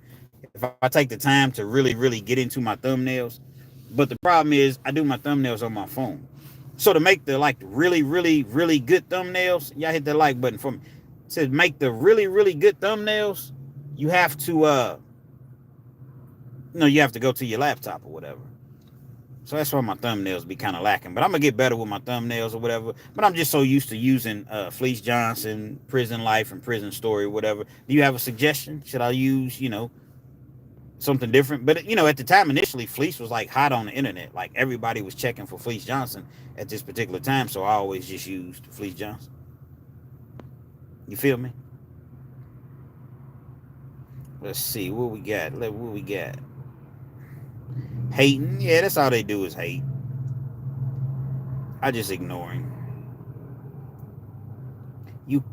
take the time to really get into my thumbnails. But the problem is I do my thumbnails on my phone. So to make the really good thumbnails, y'all hit the like button for me. To make the really good thumbnails, you have to you have to go to your laptop or whatever. So that's why my thumbnails be kind of lacking. But I'm going to get better with my thumbnails or whatever. But I'm just so used to using Fleece Johnson, Prison Life, and Prison Story, whatever. Do you have a suggestion? Should I use, something different? But, at the time, initially, Fleece was, hot on the internet. Like, everybody was checking for Fleece Johnson at this particular time. So I always just used Fleece Johnson. You feel me? Let's see. What we got? Hating. Yeah, that's all they do is hate. I just ignore him. You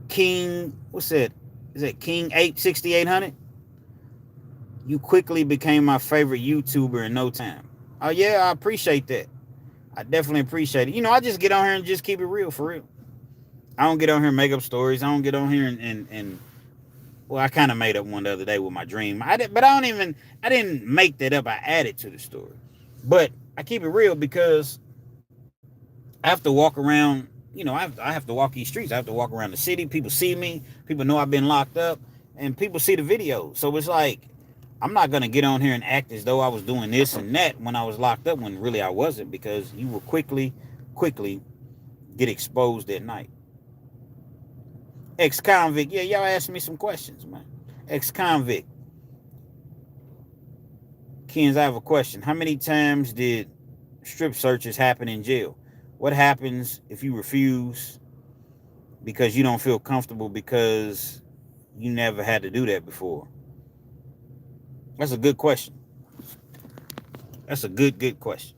King, what's that? Is that King 86800? You quickly became my favorite YouTuber in no time. Oh yeah, I appreciate that. I definitely appreciate it. I just get on here and just keep it real, for real. I don't get on here and make up stories. I don't get on here and well, I kind of made up one the other day with my dream. I didn't make that up. I added to the story. But I keep it real because I have to walk around, I have to walk these streets. I have to walk around the city. People see me. People know I've been locked up. And people see the videos. So it's like, I'm not going to get on here and act as though I was doing this and that when I was locked up, when really I wasn't, because you will quickly get exposed at night. Ex-convict. Yeah, y'all asked me some questions, man. Ex-convict. Kenz, I have a question. How many times did strip searches happen in jail? What happens if you refuse because you don't feel comfortable because you never had to do that before? That's a good question. That's a good question.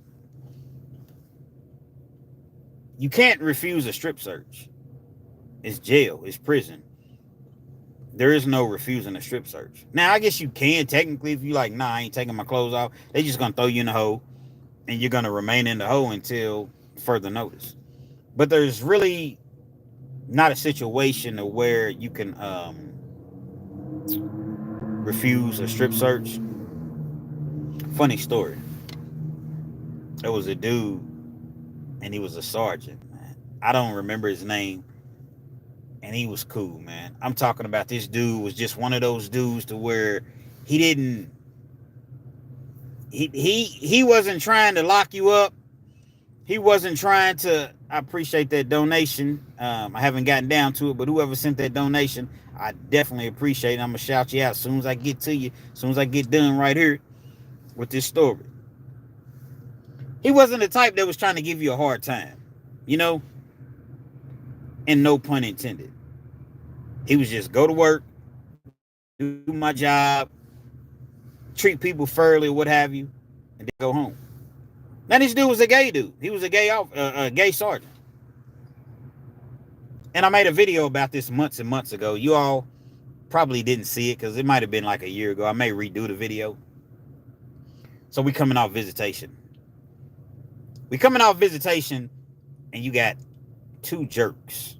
You can't refuse a strip search. It's jail. It's prison. There is no refusing a strip search. Now, I guess you can technically if you like, nah, I ain't taking my clothes off. They just going to throw you in the hole. And you're going to remain in the hole until further notice. But there's really not a situation where you can refuse a strip search. Funny story. There was a dude, and he was a sergeant, man. I don't remember his name. And he was cool, man. I'm talking about this dude was just one of those dudes to where he wasn't trying to lock you up. He wasn't trying to, I appreciate that donation. I haven't gotten down to it, but whoever sent that donation, I definitely appreciate it. I'm going to shout you out as soon as I get to you, as soon as I get done right here with this story. He wasn't the type that was trying to give you a hard time, and no pun intended. He was just go to work, do my job, treat people fairly, what have you, and then go home. Now this dude was a gay dude. He was a gay sergeant. And I made a video about this months and months ago. You all probably didn't see it because it might have been like a year ago. I may redo the video. So we coming off visitation. and you got two jerks.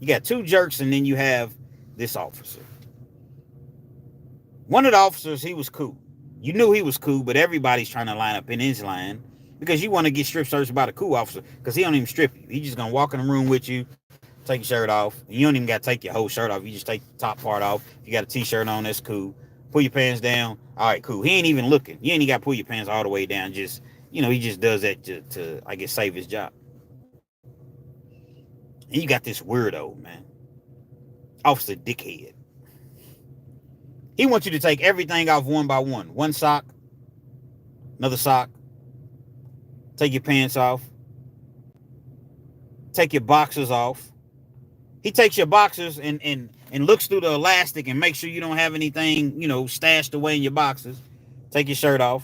You got two jerks, and then you have this officer. One of the officers, he was cool. You knew he was cool, but everybody's trying to line up in his line because you want to get strip searched by the cool officer because he don't even strip you. He just gonna walk in the room with you, take your shirt off. You don't even got to take your whole shirt off. You just take the top part off. If you got a t-shirt on, that's cool. Pull your pants down. All right, cool. He ain't even looking. You ain't even got to pull your pants all the way down. Just, he just does that to I guess, save his job. And you got this weirdo, man. Officer Dickhead. He wants you to take everything off one by one. One sock, another sock. Take your pants off. Take your boxers off. He takes your boxers and looks through the elastic and makes sure you don't have anything, stashed away in your boxers. Take your shirt off.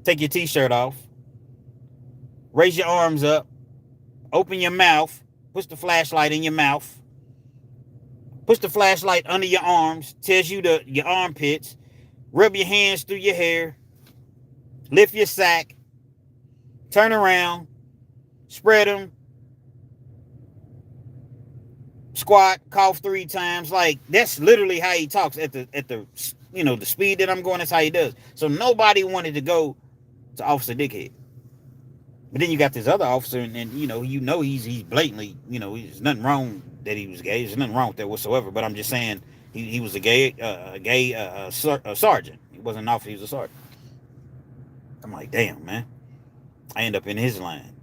Take your t-shirt off. Raise your arms up. Open your mouth. Push the flashlight in your mouth. Push the flashlight under your arms. Tells you your armpits. Rub your hands through your hair. Lift your sack. Turn around. Spread them. Squat, cough 3 times. Like, that's literally how he talks at the the speed that I'm going. That's how he does. So nobody wanted to go to Officer Dickhead. But then you got this other officer, and he's blatantly, there's nothing wrong that he was gay. There's nothing wrong with that whatsoever. But I'm just saying he was a gay sergeant. He wasn't an officer. He was a sergeant. I'm like, damn, man. I end up in his line.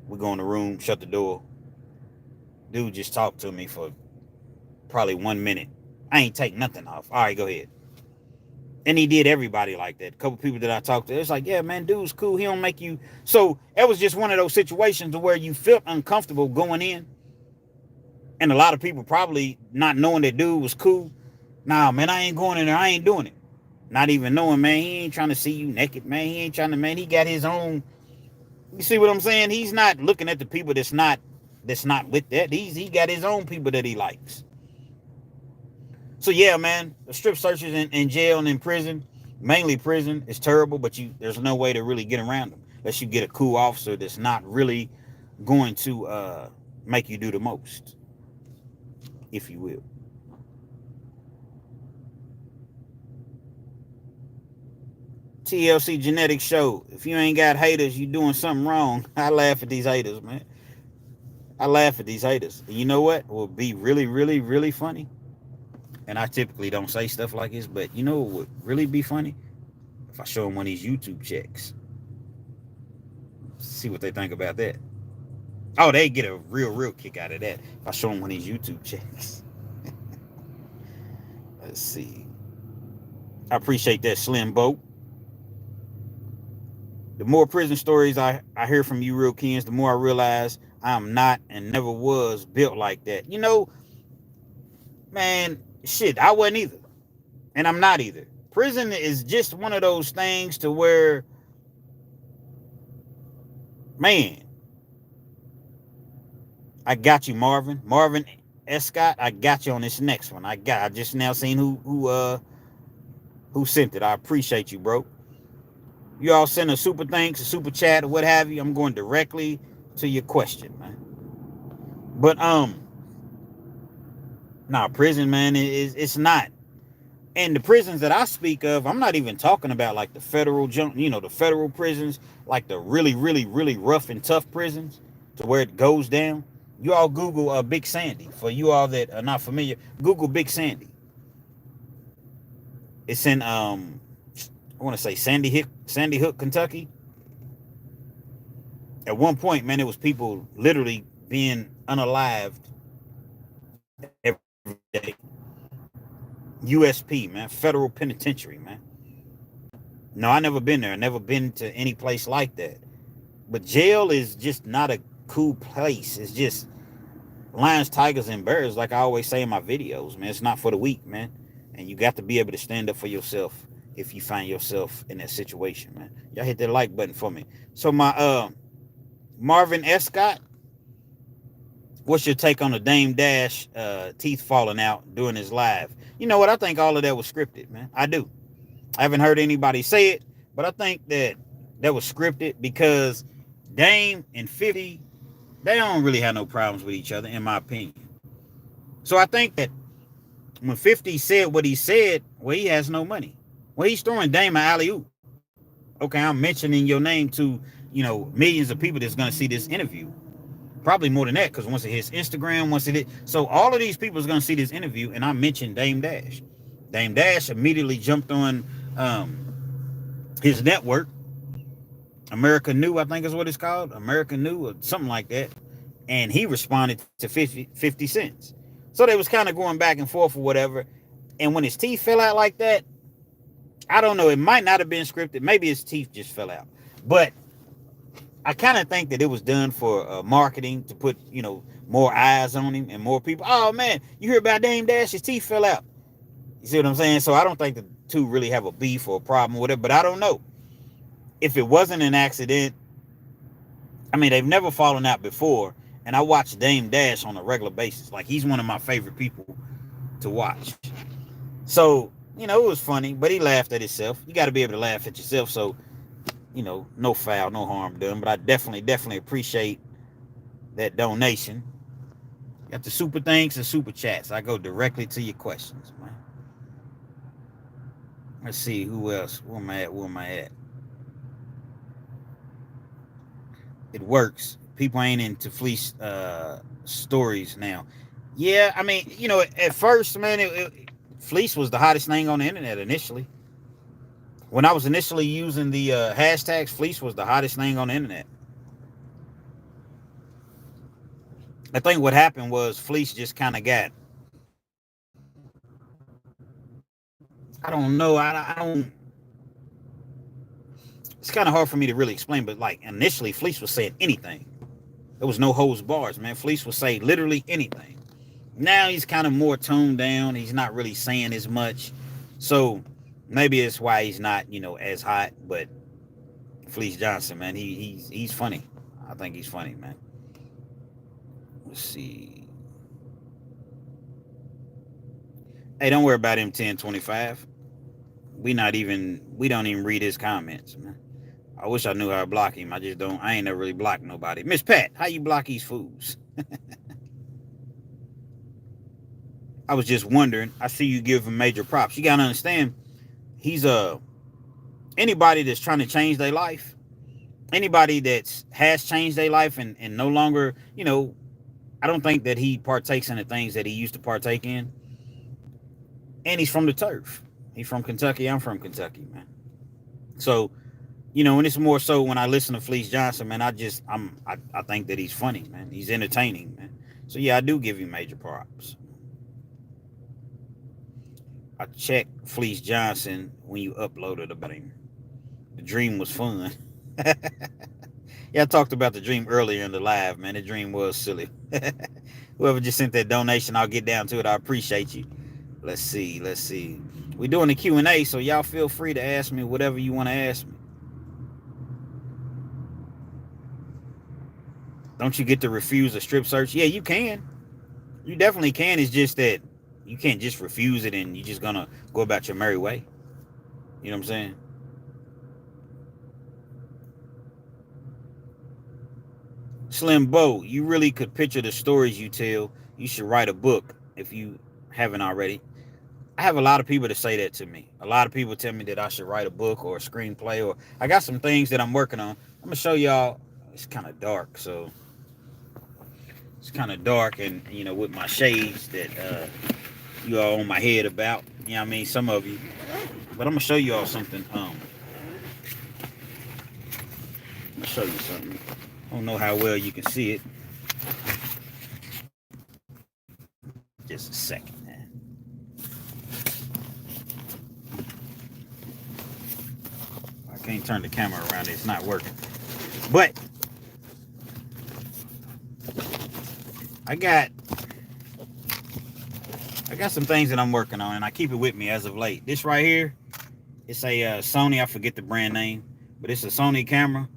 We go in the room, shut the door. Dude just talked to me for probably 1 minute. I ain't take nothing off. All right, go ahead. And he did everybody like that. A couple people that I talked to, it's like, yeah, man, dude's cool. He don't make you. So it was just one of those situations where you felt uncomfortable going in. And a lot of people probably not knowing that dude was cool. Nah, man, I ain't going in there. I ain't doing it. Not even knowing, man, he ain't trying to see you naked, man. He ain't trying to, man, he got his own. You see what I'm saying? He's not looking at the people that's not with that. He got his own people that he likes. So yeah, man, the strip searches in jail and in prison, mainly prison, is terrible, but there's no way to really get around them unless you get a cool officer that's not really going to make you do the most, if you will. TLC Genetics Show. If you ain't got haters, you doing something wrong. I laugh at these haters, man. I laugh at these haters. And you know what? It will be really, really, really funny. And I typically don't say stuff like this, but you know what would really be funny? If I show them one of these YouTube checks. See what they think about that. Oh, they get a real kick out of that if I show them one of these YouTube checks. Let's see. I appreciate that, Slim Boat. The more prison stories I hear from you, real Kenz, the more I realize I'm not and never was built like that. Man, shit, I wasn't either. And I'm not either. Prison is just one of those things to where, man, I got you, Marvin. Marvin S. Scott, I got you on this next one. I just now seen who sent it. I appreciate you, bro. You all send a super thanks, a super chat, or what have you. I'm going directly to your question, man. But prison, man, it's not. And the prisons that I speak of, I'm not even talking about like the federal the federal prisons, like the really, really, really rough and tough prisons to where it goes down. You all Google Big Sandy. For you all that are not familiar, Google Big Sandy. It's in I want to say Sandy Hook, Kentucky. At one point, man, it was people literally being unalived every day. USP, man, federal penitentiary, man. No, I never been there. I never been to any place like that. But jail is just not a cool place. It's just lions, tigers, and bears, like I always say in my videos, man. It's not for the weak, man. And you got to be able to stand up for yourself if you find yourself in that situation, man. Y'all hit that like button for me. So my Marvin S. Scott, what's your take on the Dame Dash teeth falling out during his live? You know what? I think all of that was scripted, man. I do. I haven't heard anybody say it, but I think that was scripted because Dame and 50, they don't really have no problems with each other, in my opinion. So I think that when 50 said what he said, well, he has no money. Well, he's throwing Dame an alley-oop. Okay, I'm mentioning your name to, millions of people that's going to see this interview. Probably more than that, because once it hits Instagram, so all of these people is going to see this interview, and I mentioned Dame Dash. Dame Dash immediately jumped on his network, America New, I think is what it's called, America New or something like that, and he responded to 50 cents. So they was kind of going back and forth or whatever, and when his teeth fell out like that, I don't know, it might not have been scripted, maybe his teeth just fell out, but I kind of think that it was done for marketing to put, more eyes on him and more people. Oh man, you hear about Dame Dash? His teeth fell out. You see what I'm saying? So I don't think the two really have a beef or a problem or whatever, but I don't know. If it wasn't an accident, I mean, they've never fallen out before, and I watch Dame Dash on a regular basis. Like, he's one of my favorite people to watch. So, it was funny, but he laughed at himself. You got to be able to laugh at yourself, so, no foul, no harm done. But I definitely appreciate that donation. Got the super thanks and super chats. I go directly to your questions, man. Let's see, who else? Where am I at? It works. People ain't into fleece stories now. Yeah, I mean, at first, man, fleece was the hottest thing on the internet initially. When I was initially using the hashtags, fleece was the hottest thing on the internet. I think what happened was fleece just kind of got, I don't know, I don't, it's kind of hard for me to really explain, but like initially fleece was saying anything. There was no holds bars, man. Fleece would say literally anything. Now he's kind of more toned down. He's not really saying as much. So maybe it's why he's not, as hot. But Fleece Johnson, man, he's funny. I think he's funny, man. Let's see. Hey, don't worry about him 1025. We don't even read his comments, man. I wish I knew how to block him. I ain't never really blocked nobody. Miss Pat, how you block these fools? I was just wondering. I see you give him major props. You gotta understand, he's anybody that's trying to change their life, anybody that has changed their life and no longer, I don't think that he partakes in the things that he used to partake in. And he's from the turf. He's from Kentucky. I'm from Kentucky, man. So, and it's more so when I listen to Fleece Johnson, man, I think that he's funny, man. He's entertaining, man. So yeah, I do give him major props. I checked Fleece Johnson when you uploaded about him. The dream was fun. Yeah, I talked about the dream earlier in the live, man. The dream was silly. Whoever just sent that donation, I'll get down to it. I appreciate you. Let's see. We're doing the Q&A, so y'all feel free to ask me whatever you want to ask me. Don't you get to refuse a strip search? Yeah, you can. You definitely can. It's just that you can't just refuse it and you're just going to go about your merry way. You know what I'm saying? Slim Bo, you really could picture the stories you tell. You should write a book if you haven't already. I have a lot of people that say that to me. A lot of people tell me that I should write a book or a screenplay, or I got some things that I'm working on. I'm going to show y'all. It's kind of dark, so it's kind of dark, and with my shades that you all on my head about. You know what I mean? Some of you. But I'm going to show you all something. I'm going to show you something. I don't know how well you can see it. Just a second, man. I can't turn the camera around. It's not working. But I got some things that I'm working on, and I keep it with me as of late. This right here, it's a Sony. I forget the brand name, but it's a Sony camera.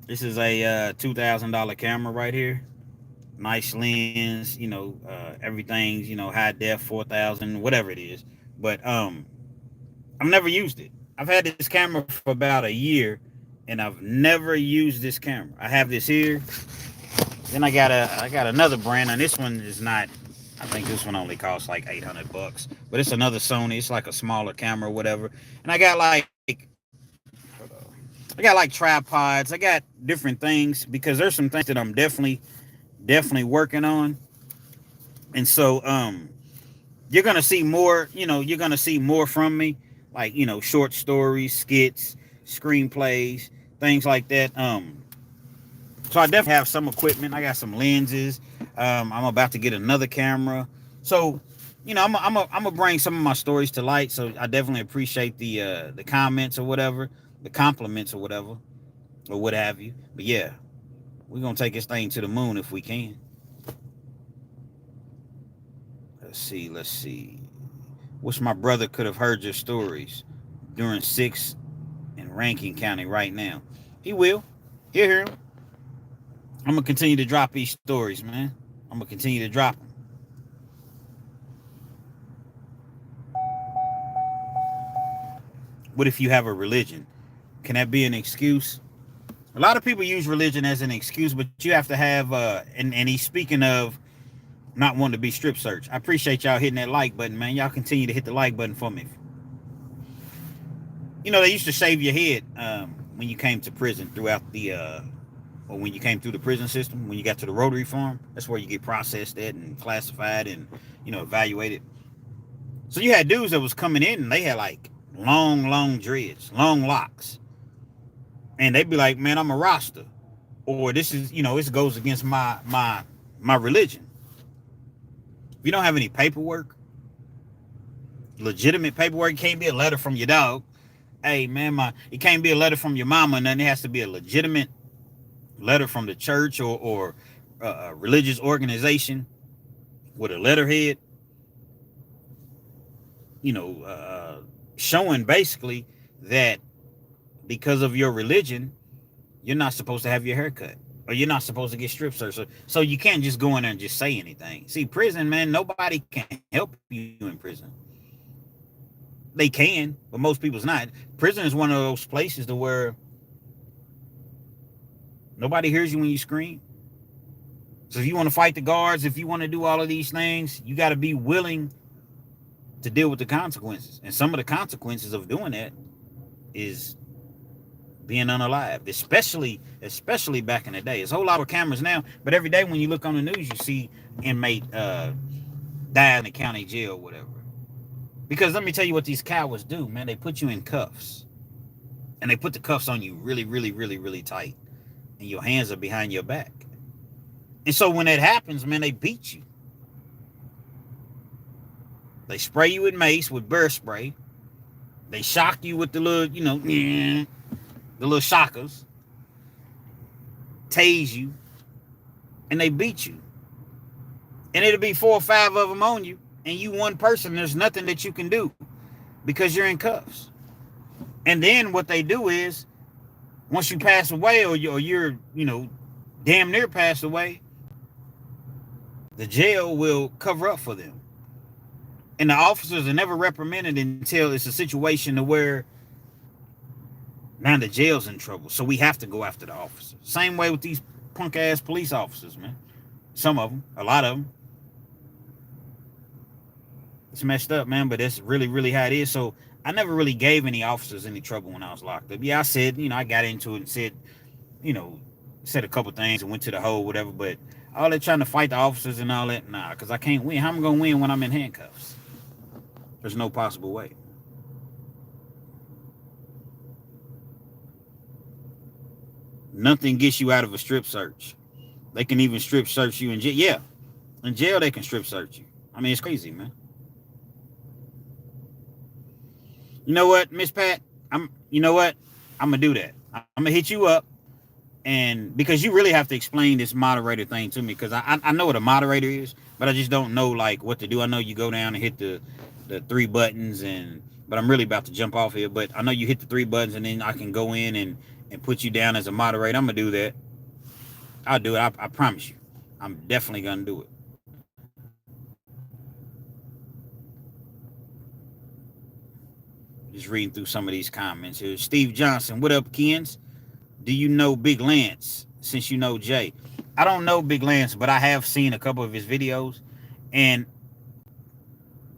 This is a $2,000 camera right here. Nice lens, everything's, high def, 4,000, whatever it is. But I've never used it. I've had this camera for about a year, and I've never used this camera. I have this here. Then I got another brand, and this one is not. I think this one only costs like $800, but it's another Sony. It's like a smaller camera, or whatever. And I got like tripods. I got different things because there's some things that I'm definitely working on. And so you're gonna see more. You're gonna see more from me, like short stories, skits, screenplays, things like that. So I definitely have some equipment. I got some lenses. I'm about to get another camera. So, I'm gonna bring some of my stories to light. So I definitely appreciate the comments or whatever, the compliments or whatever, or what have you. But yeah, we're gonna take this thing to the moon if we can. Let's see. Wish my brother could have heard your stories during 6 in Rankin County right now. He will. He'll hear him. I'm gonna continue to drop these stories, man. I'm gonna continue to drop them. What if you have a religion? Can that be an excuse? A lot of people use religion as an excuse, but you have to have. And he's speaking of not wanting to be strip searched. I appreciate y'all hitting that like button, man. Y'all continue to hit the like button for me. They used to shave your head when you came to prison throughout or when you came through the prison system, when you got to the Rotary Farm. That's where you get processed at and classified and, evaluated. So you had dudes that was coming in and they had like long dreads, long locks. And they'd be like, man, I'm a Rasta. Or this is, this goes against my religion. If you don't have any paperwork, legitimate paperwork, it can't be a letter from your dog. Hey, man, it can't be a letter from your mama, and then it has to be a legitimate letter from the church or a religious organization with a letterhead, showing basically that because of your religion, you're not supposed to have your hair cut or you're not supposed to get strip searched. So you can't just go in there and just say anything. See, prison, man, nobody can help you in prison. They can, but most people's not. Prison is one of those places to where nobody hears you when you scream. So if you want to fight the guards, if you want to do all of these things, you got to be willing to deal with the consequences. And some of the consequences of doing that is being unalived, especially back in the day. There's a whole lot of cameras now, but every day when you look on the news, you see inmate die in the county jail or whatever. Because let me tell you what these cowards do, man. They put you in cuffs. And they put the cuffs on you really tight. And your hands are behind your back. And so when that happens, man, they beat you. They spray you with mace, with bear spray. They shock you with the little, the little shockers. Tase you. And they beat you. And it'll be 4 or 5 of them on you. And you one person, there's nothing that you can do because you're in cuffs. And then what they do is, once you pass away or you're, damn near passed away, the jail will cover up for them. And the officers are never reprimanded until it's a situation to where now the jail's in trouble. So we have to go after the officers. Same way with these punk ass police officers, man. Some of them, a lot of them. It's messed up, man, but that's really how it is. So I never really gave any officers any trouble when I was locked up. Yeah, I said, I got into it and said, said a couple things and went to the hole, whatever, but all that trying to fight the officers and all that, nah, because I can't win. How am I going to win when I'm in handcuffs? There's no possible way. Nothing gets you out of a strip search. They can even strip search you in jail. Yeah, in jail they can strip search you. I mean, it's crazy, man. You know what, Miss Pat? You know what? I'm going to do that. I'm going to hit you up. And because you really have to explain this moderator thing to me, because I know what a moderator is, but I just don't know like what to do. I know you go down and hit the 3 buttons, but I'm really about to jump off here. But I know you hit the 3 buttons and then I can go in and put you down as a moderator. I'm going to do that. I'll do it. I promise you. I'm definitely going to do it. Just reading through some of these comments here. Steve Johnson, what up, Kenz? do you know Big Lance since you know Jay? I don't know Big Lance, but I have seen a couple of his videos. And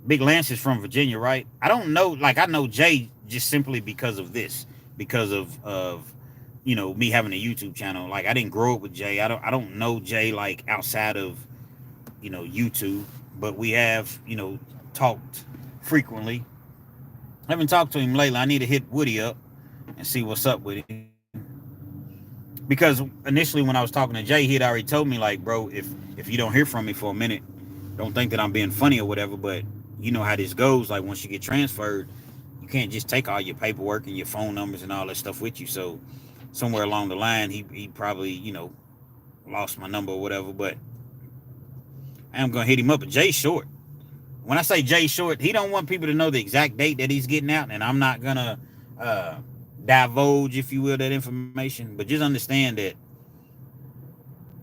Big Lance is from Virginia, right? I don't know, like I know Jay just simply because of this, because of you know, me having a YouTube channel. Like I didn't grow up with Jay. I don't know Jay like outside of, you know, YouTube, but we have, you know, talked frequently. I haven't talked to him lately. I need to hit Woody up and see what's up with him. Because initially when I was talking to Jay, he had already told me, like, bro, if you don't hear from me for a minute, don't think that I'm being funny or whatever, but you know how this goes. Like once you get transferred, you can't just take all your paperwork and your phone numbers and all that stuff with you. So somewhere along the line, he probably, you know, lost my number or whatever, but I am gonna hit him up. But Jay Short. When I say Jay Short, he don't want people to know the exact date that he's getting out, and I'm not gonna divulge, if you will, that information. But just understand that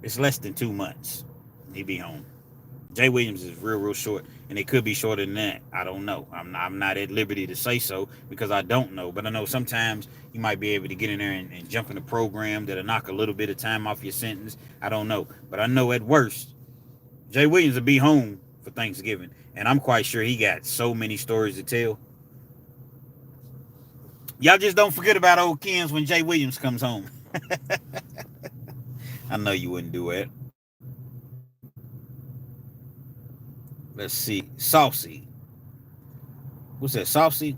it's less than 2 months. He'll be home. Jay Williams is real short, and it could be shorter than that. I don't know. I'm not at liberty to say so because I don't know. But I know sometimes you might be able to get in there and jump in the program that'll knock a little bit of time off your sentence. I don't know. But I know at worst, Jay Williams will be home for Thanksgiving. And I'm quite sure he got so many stories to tell. Y'all just don't forget about old Kenz when Jay Williams comes home. I know you wouldn't do it. Let's see. Saucy. What's that? Saucy?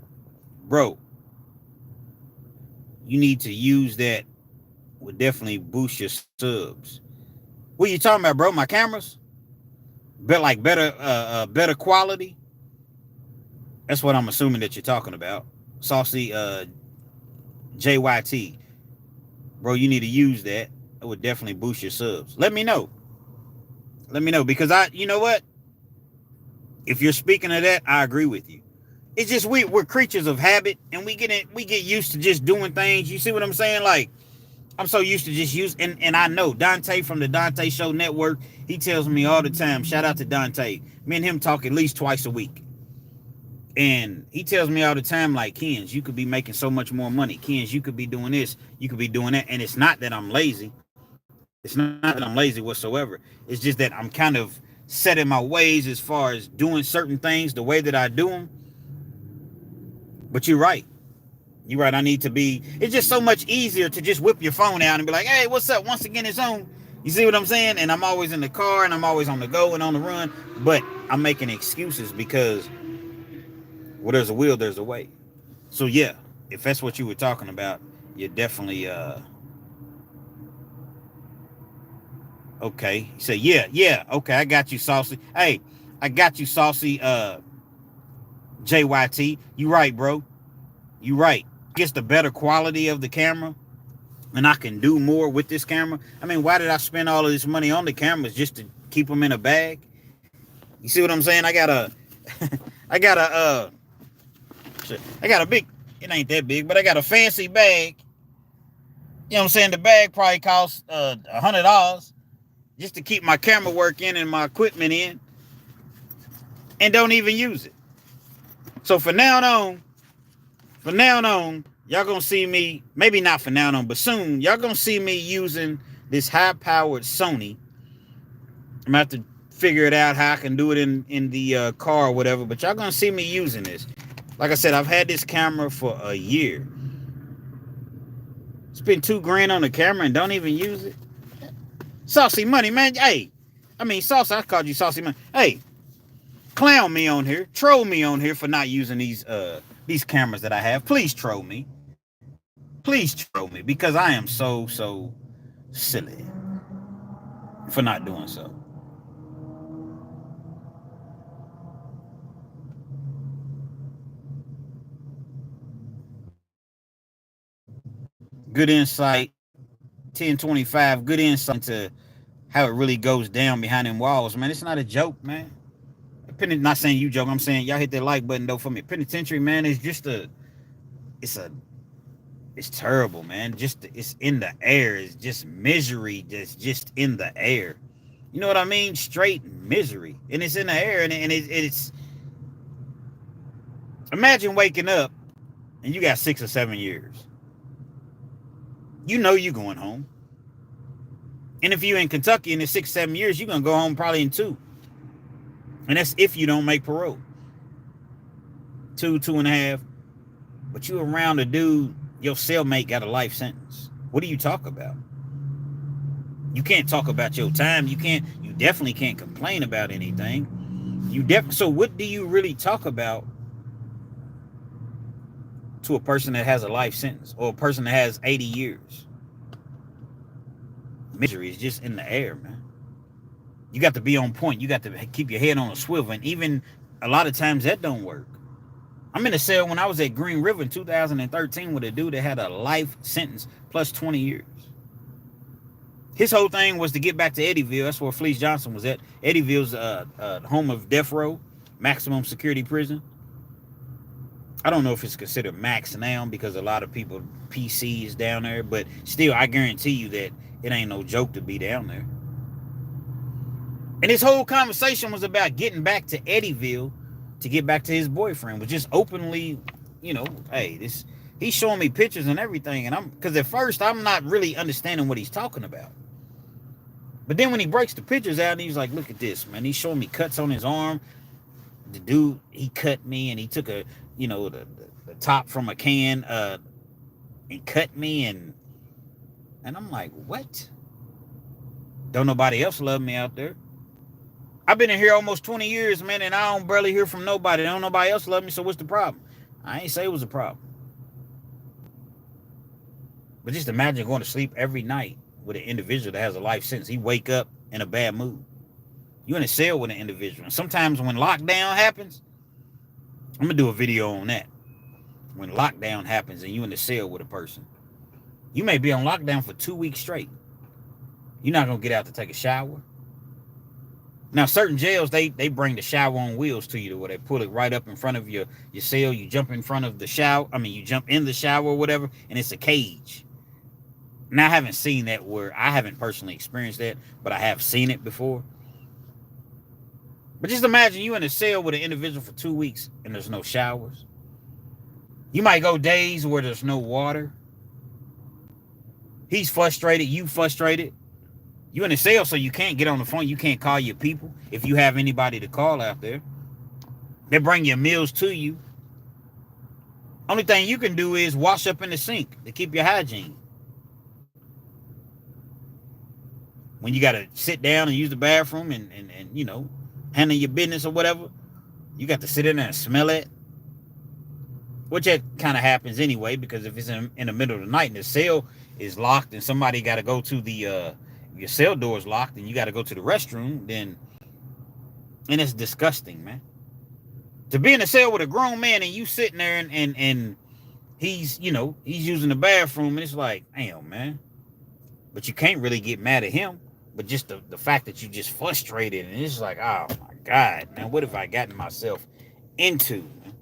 Bro, you need to use that. Would definitely boost your subs. What are you talking about, bro? My cameras? Like better quality? That's what I'm assuming that you're talking about. Saucy JYT. Bro, you need to use that. It would definitely boost your subs. Let me know. Let me know. Because you know what? If you're speaking of that, I agree with you. It's just we're creatures of habit, and we get used to just doing things. You see what I'm saying? Like, I'm so used to just use, and I know Dante from the Dante Show Network, he tells me all the time, shout out to Dante. Me and him talk at least twice a week. And he tells me all the time, like, Kenz, you could be making so much more money. Kenz, you could be doing this, you could be doing that. And it's not that I'm lazy. It's not that I'm lazy whatsoever. It's just that I'm kind of set in my ways as far as doing certain things the way that I do them. But you're right. You're right. I need to be. It's just so much easier to just whip your phone out and be like, hey, what's up? Once again, it's on. You see what I'm saying? And I'm always in the car and I'm always on the go and on the run. But I'm making excuses because where there's a will, there's a way. So, yeah, if that's what you were talking about, you're definitely okay. You say, yeah. Okay, I got you, Saucy. Hey, I got you, Saucy JYT. You right, bro. You right. Gets the better quality of the camera, and I can do more with this camera. I mean, why did I spend all of this money on the cameras just to keep them in a bag? You see what I'm saying? I got a big, it ain't that big, but I got a fancy bag. You know what I'm saying? The bag probably costs $100 just to keep my camera work in and my equipment in, and don't even use it. So from now on, y'all gonna see me, maybe not from now on, but soon, y'all gonna see me using this high-powered Sony. I'm gonna have to figure it out how I can do it in the car or whatever, but y'all gonna see me using this. Like I said, I've had this camera for a year. Spend $2,000 on the camera and don't even use it. Saucy money, man. Hey, I mean, Saucy, I called you Saucy money. Hey, clown me on here, troll me on here for not using these cameras that I have. Please troll me. Please troll me, because I am so silly for not doing so. Good insight. 1025, good insight into how it really goes down behind them walls, man. It's not a joke, man. Not saying you joke. I'm saying y'all hit that like button though for me. Penitentiary, man, is just it's terrible, man. It's in the air. It's just misery that's just in the air. You know what I mean? Straight misery, and it's in the air, and it's. Imagine waking up and you got 6 or 7 years. You know you're going home. And if you're in Kentucky in the 6-7 years, you're going to go home probably in 2. And that's if you don't make parole. 2, 2.5. But you around a dude, your cellmate got a life sentence. What do you talk about? You can't talk about your time. You definitely can't complain about anything. So what do you really talk about to a person that has a life sentence or a person that has 80 years? Misery is just in the air, man. You got to be on point. You got to keep your head on a swivel. And even a lot of times that don't work. I'm in a cell when I was at Green River in 2013 with a dude that had a life sentence plus 20 years. His whole thing was to get back to Eddyville. That's where Fleece Johnson was at. Eddyville's home of death row, maximum security prison. I don't know if it's considered max now because a lot of people PCs down there, but still, I guarantee you that it ain't no joke to be down there. And his whole conversation was about getting back to Eddyville to get back to his boyfriend. Was just openly, hey, he's showing me pictures and everything, and because at first I'm not really understanding what he's talking about. But then when he breaks the pictures out and he's like, look at this, man. He's showing me cuts on his arm. The dude, he cut me and he took the top from a can and cut me and I'm like, what? Don't nobody else love me out there. I've been in here almost 20 years, man, and I don't barely hear from nobody. Don't nobody else love me, so what's the problem? I ain't say it was a problem. But just imagine going to sleep every night with an individual that has a life sentence. He wake up in a bad mood. You in a cell with an individual. And sometimes when lockdown happens, I'm going to do a video on that. When lockdown happens and you in the cell with a person, you may be on lockdown for 2 weeks straight. You're not going to get out to take a shower. Now, certain jails, they bring the shower on wheels to you, where they pull it right up in front of your cell. You jump in front of the shower. You jump in the shower or whatever, and it's a cage. Now, I haven't seen that where I haven't personally experienced that, but I have seen it before. But just imagine you in a cell with an individual for 2 weeks and there's no showers. You might go days where there's no water. He's frustrated. You frustrated. You in a cell, so you can't get on the phone. You can't call your people if you have anybody to call out there. They bring your meals to you. Only thing you can do is wash up in the sink to keep your hygiene. When you got to sit down and use the bathroom and handle your business or whatever, you got to sit in there and smell it. Which that kind of happens anyway, because if it's in the middle of the night and the cell is locked and somebody got to go to your cell door is locked and you got to go to the restroom, and it's disgusting, man. To be in a cell with a grown man and you sitting there and he's using the bathroom, and it's like, damn, man. But you can't really get mad at him. But just the fact that you just frustrated, and it's like, oh my God, man, what have I gotten myself into? Man?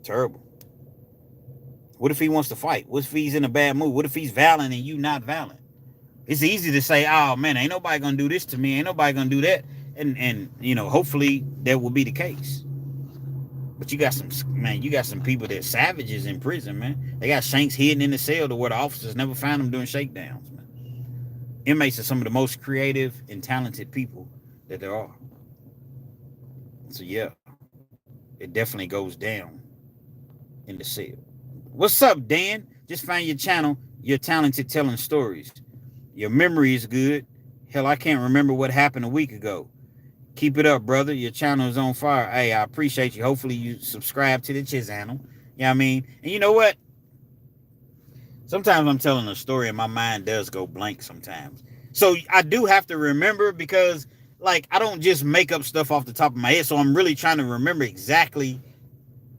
Terrible. What if he wants to fight? What if he's in a bad mood? What if he's violent and you not violent? It's easy to say, oh man, ain't nobody gonna do this to me, ain't nobody gonna do that. And hopefully that will be the case. But you got some people that savages in prison, man. They got shanks hidden in the cell to where the officers never found them doing shakedowns, man. Inmates are some of the most creative and talented people that there are. So yeah, it definitely goes down in the cell. What's up, Dan? Just found your channel. You're talented telling stories. Your memory is good. Hell, I can't remember what happened a week ago. Keep it up, brother. Your channel is on fire. Hey, I appreciate you. Hopefully you subscribe to the channel. You know what I mean? And you know what? Sometimes I'm telling a story and my mind does go blank sometimes. So I do have to remember, because I don't just make up stuff off the top of my head. So I'm really trying to remember exactly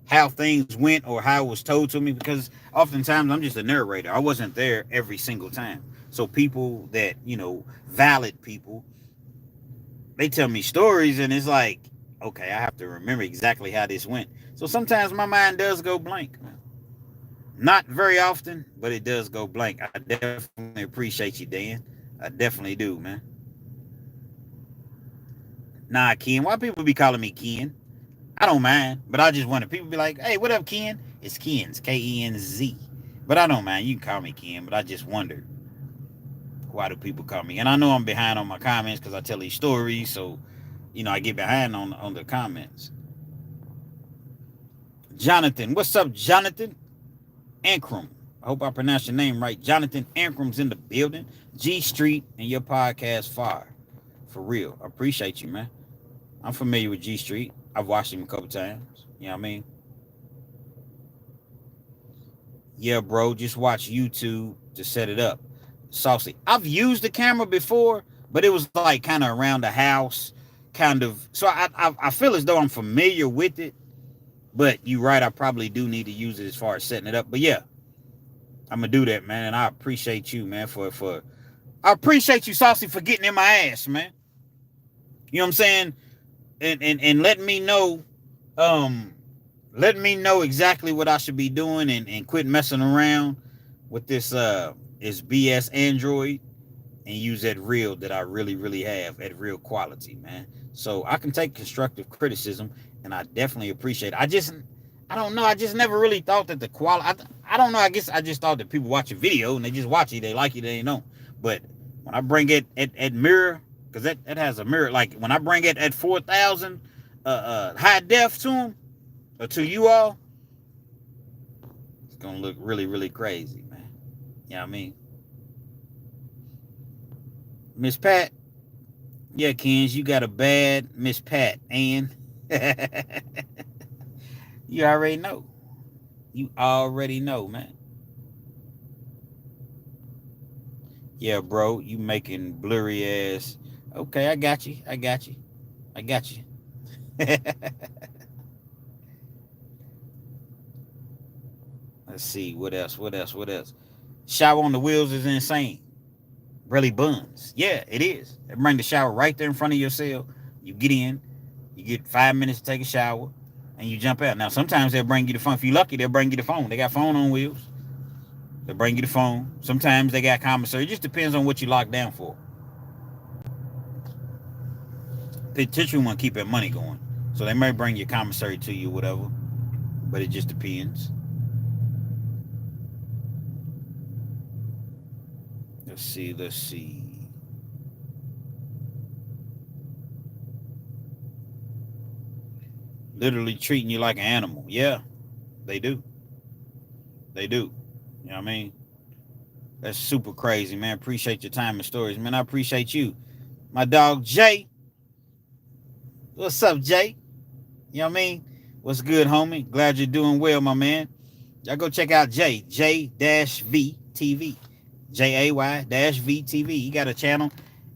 how things went or how it was told to me, because oftentimes I'm just a narrator. I wasn't there every single time. So people that, valid people, they tell me stories and it's like, okay, I have to remember exactly how this went. So sometimes my mind does go blank. Not very often, but it does go blank. I definitely appreciate you, Dan. I definitely do, man. Nah, Ken. Why people be calling me Ken? I don't mind, but I just wonder. People be like, hey, what up, Ken? It's Kenz, Kenz. But I don't mind. You can call me Ken, but I just wonder, why do people call me? And I know I'm behind on my comments because I tell these stories, so I get behind on the comments. Jonathan, what's up, Jonathan Ankrum? I hope I pronounced your name right. Jonathan Ankrum's in the building. G Street and your podcast fire. For real. I appreciate you, man. I'm familiar with G Street. I've watched him a couple times. You know what I mean? Yeah, bro. Just watch YouTube to set it up. Saucy. I've used the camera before, but it was like kind of around the house, kind of. So I feel as though I'm familiar with it. But you're right. I probably do need to use it as far as setting it up. But yeah, I'm gonna do that, man. And I appreciate you, man, for I appreciate you, Saucy, for getting in my ass, man. You know what I'm saying? And letting me know, exactly what I should be doing and quit messing around with this BS Android and use that real that I really, really have at real quality, man. So I can take constructive criticism, and I definitely appreciate it. I don't know. I just never really thought that the quality. I don't know. I guess I just thought that people watch a video and they just watch it. They like it. They don't. But when I bring it at mirror, because that has a mirror. Like when I bring it at 4,000 high def to them or to you all, it's gonna look really, really crazy, man. You know what I mean? Miss Pat, yeah, Kenz, you got a bad Miss Pat, and you already know. You already know, man. Yeah, bro, you making blurry ass. Okay, I got you. Let's see, what else? Shower on the wheels is insane. Really buns. Yeah, it is. They bring the shower right there in front of your cell. You get in, you get 5 minutes to take a shower, and you jump out. Now, sometimes they'll bring you the phone. If you're lucky, they'll bring you the phone. They got phone on wheels. They'll bring you the phone. Sometimes they got commissary. It just depends on what you lock down for. Potentially want to keep that money going. So they may bring your commissary to you, whatever. But it just depends. Let's see. Literally treating you like an animal. Yeah, they do. You know what I mean? That's super crazy, man. Appreciate your time and stories, man. I appreciate you. My dog, Jay. What's up, Jay? You know what I mean? What's good, homie? Glad you're doing well, my man. Y'all go check out Jay, J-V TV. Jay-V TV. He got a channel,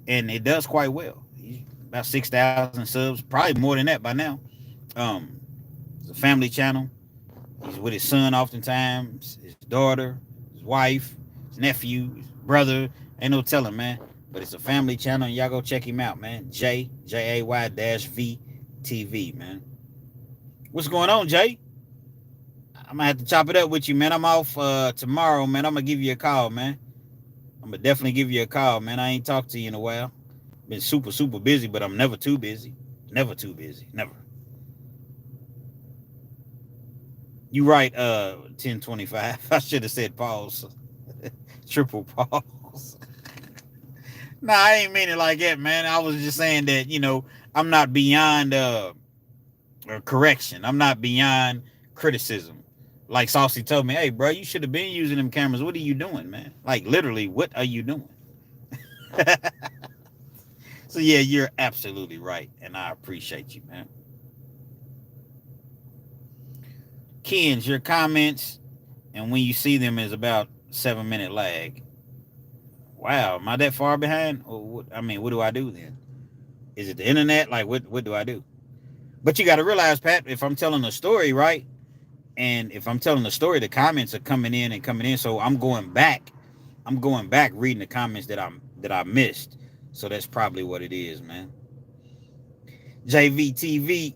and it does quite well. He's about 6,000 subs, probably more than that by now. It's a family channel. He's with his son oftentimes, his daughter, his wife, his nephew, his brother. Ain't no telling, man. But it's a family channel, and y'all go check him out, man. Jay-V TV, man. What's going on, Jay? I'm gonna have to chop it up with you, man. I'm off tomorrow, man. I'm gonna give you a call, man. I'm gonna definitely give you a call, man. I ain't talked to you in a while. Been super, super busy, but I'm never too busy. Never too busy. Never. You right, 1025. I should have said pause. Triple pause. Nah, I ain't mean it like that, man. I was just saying that, I'm not beyond correction. I'm not beyond criticism. Like Saucy told me, hey, bro, you should have been using them cameras. What are you doing, man? Like, literally, what are you doing? So, yeah, you're absolutely right. And I appreciate you, man. Kenz, your comments, and when you see them is about 7-minute lag. Wow, am I that far behind? What do I do then? Is it the internet? Like, what do I do? But you got to realize, Pat, if I'm telling a story, right? And if I'm telling a story, the comments are coming in. So I'm going back reading the comments that I missed. So that's probably what it is, man. JVTV,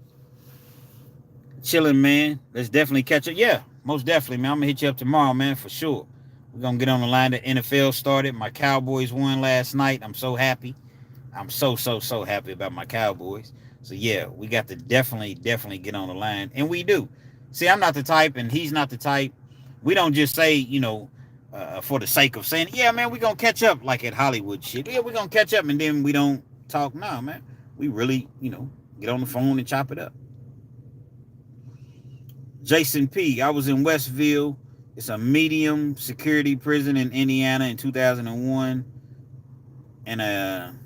chilling, man. Let's definitely catch up. Yeah, most definitely, man. I'm gonna hit you up tomorrow, man, for sure. We're gonna get on the line. The NFL started. My Cowboys won last night. I'm so happy. I'm so happy about my Cowboys. So yeah, we got to definitely get on the line, and we do. See, I'm not the type, and he's not the type. We don't just say, for the sake of saying, yeah, man, we're going to catch up like at Hollywood shit. Yeah, we're going to catch up, and then we don't talk. Nah, man. We really, get on the phone and chop it up. Jason P. I was in Westville. It's a medium security prison in Indiana in 2001. And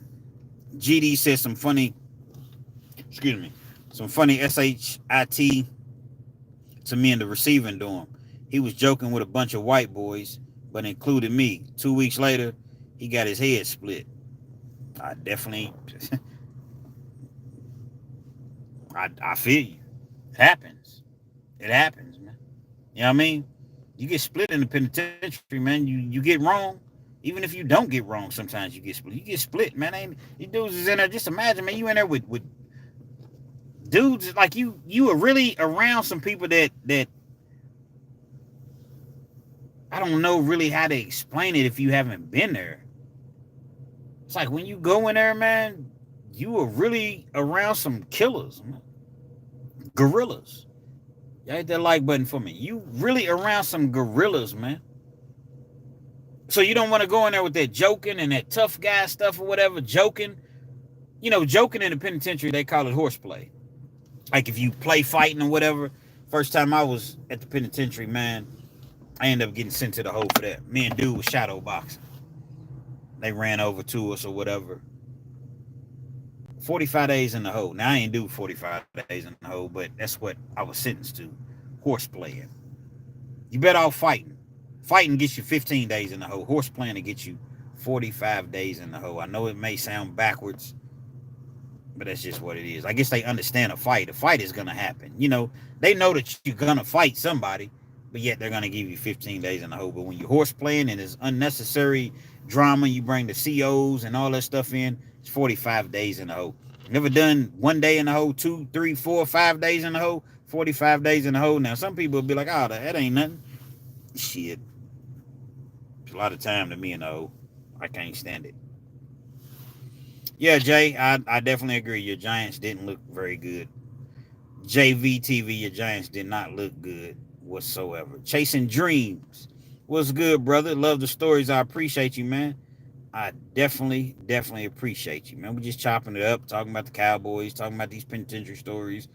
GD said some funny SHIT to me in the receiving dorm. He was joking with a bunch of white boys, but included me. 2 weeks later, he got his head split. I definitely, I feel you. It happens. It happens, man. You know what I mean? You get split in the penitentiary, man. You get wrong. Even if you don't get wrong, sometimes you get split. You get split, man. You dudes is in there. Just imagine, man, you in there with dudes like you are really around some people that I don't know really how to explain it if you haven't been there. It's like when you go in there, man, you are really around some killers, man. Gorillas. Y'all hit that like button for me. You really around some gorillas, man. So you don't want to go in there with that joking and that tough guy stuff or whatever, joking. Joking in the penitentiary, they call it horseplay. Like if you play fighting or whatever. First time I was at the penitentiary, man, I ended up getting sent to the hole for that. Me and dude was shadow boxing. They ran over to us or whatever. 45 days in the hole. Now I ain't do 45 days in the hole, but that's what I was sentenced to. Horseplaying. You better off fighting. Fighting gets you 15 days in the hole. Horseplaying to get you 45 days in the hole. I know it may sound backwards, but that's just what it is. I guess they understand a fight. A fight is going to happen. They know that you're going to fight somebody, but yet they're going to give you 15 days in the hole. But when you're horseplaying and it's unnecessary drama, you bring the COs and all that stuff in, it's 45 days in the hole. Never done 1 day in the hole, 2, 3, 4, 5 days in the hole, 45 days in the hole. Now, some people will be like, oh, that ain't nothing. Shit. It's a lot of time to me in the hole. I can't stand it. Yeah, Jay, I definitely agree. Your Giants didn't look very good. JVTV, your Giants did not look good whatsoever. Chasing Dreams. What's good, brother? Love the stories. I appreciate you, man. I definitely appreciate you, man. We're just chopping it up, talking about the Cowboys, talking about these penitentiary stories.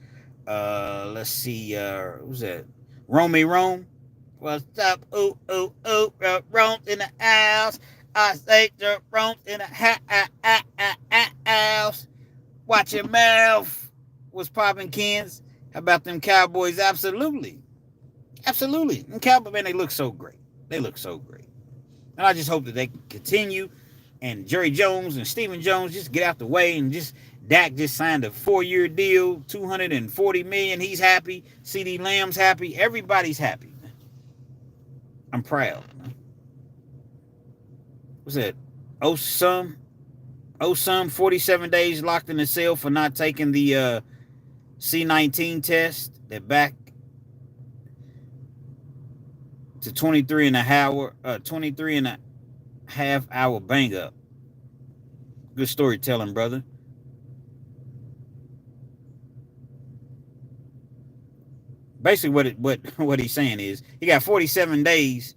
Let's see. Who's that? Romy Rome. What's up? Ooh, Rome in the house. I say Rome in the house. Watch your mouth. What's popping, Kenz? How about them Cowboys? Absolutely. Them Cowboys, man, they look so great. And I just hope that they can continue. And Jerry Jones and Stephen Jones just get out the way, and just Dak just signed a 4-year deal, $240 million. He's happy. CD Lamb's happy. Everybody's happy. I'm proud. What's that? Osum, 47 days locked in the cell for not taking the C-19 test. They're back to 23 and a half hour bang up. Good storytelling, brother. Basically, what he's saying is he got 47 days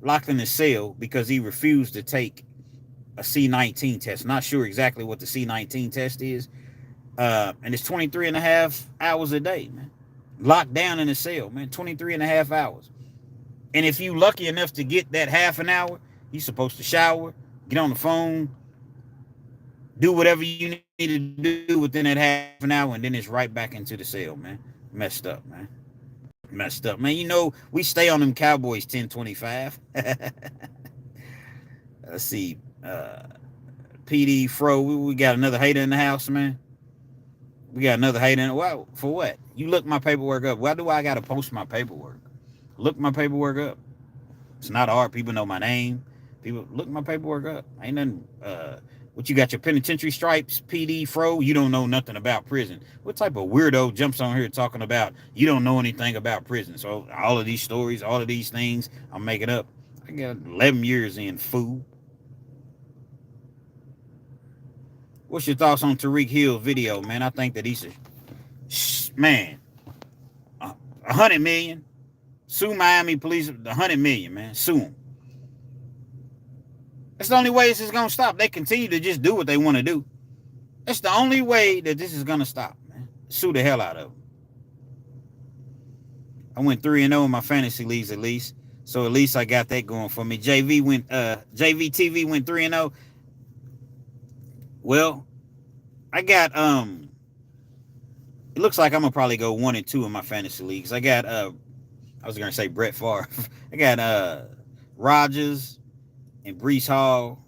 locked in the cell because he refused to take a C-19 test. Not sure exactly what the C-19 test is. And it's 23 and a half hours a day, man. Locked down in the cell, man. 23 and a half hours. And if you lucky enough to get that half an hour, you're supposed to shower, get on the phone, do whatever you need to do within that half an hour, and then it's right back into the cell, man. Messed up, man. We stay on them Cowboys 10-25. Let's see. PD Fro, we got another hater in the house, man. Wow, for what? You look my paperwork up. Why do I got to post my paperwork? Look my paperwork up. It's not hard. People know my name. People look my paperwork up. Ain't nothing. What you got your penitentiary stripes, PD Fro? You don't know nothing about prison. What type of weirdo jumps on here talking about you don't know anything about prison? So all of these stories, all of these things, I'm making up. I got 11 years in, fool. What's your thoughts on Tariq Hill's video, man? I think that he's a man. 100 million. Sue Miami police, 100 million, man. Sue them. That's the only way this is going to stop. They continue to just do what they want to do. That's the only way that this is going to stop, man. Sue the hell out of them. I went 3-0 in my fantasy leagues at least. So at least I got that going for me. JV TV went 3-0. Well, I got it looks like I'm gonna probably go 1-2 in my fantasy leagues. I got I was gonna say Brett Favre. I got Rodgers and Breece Hall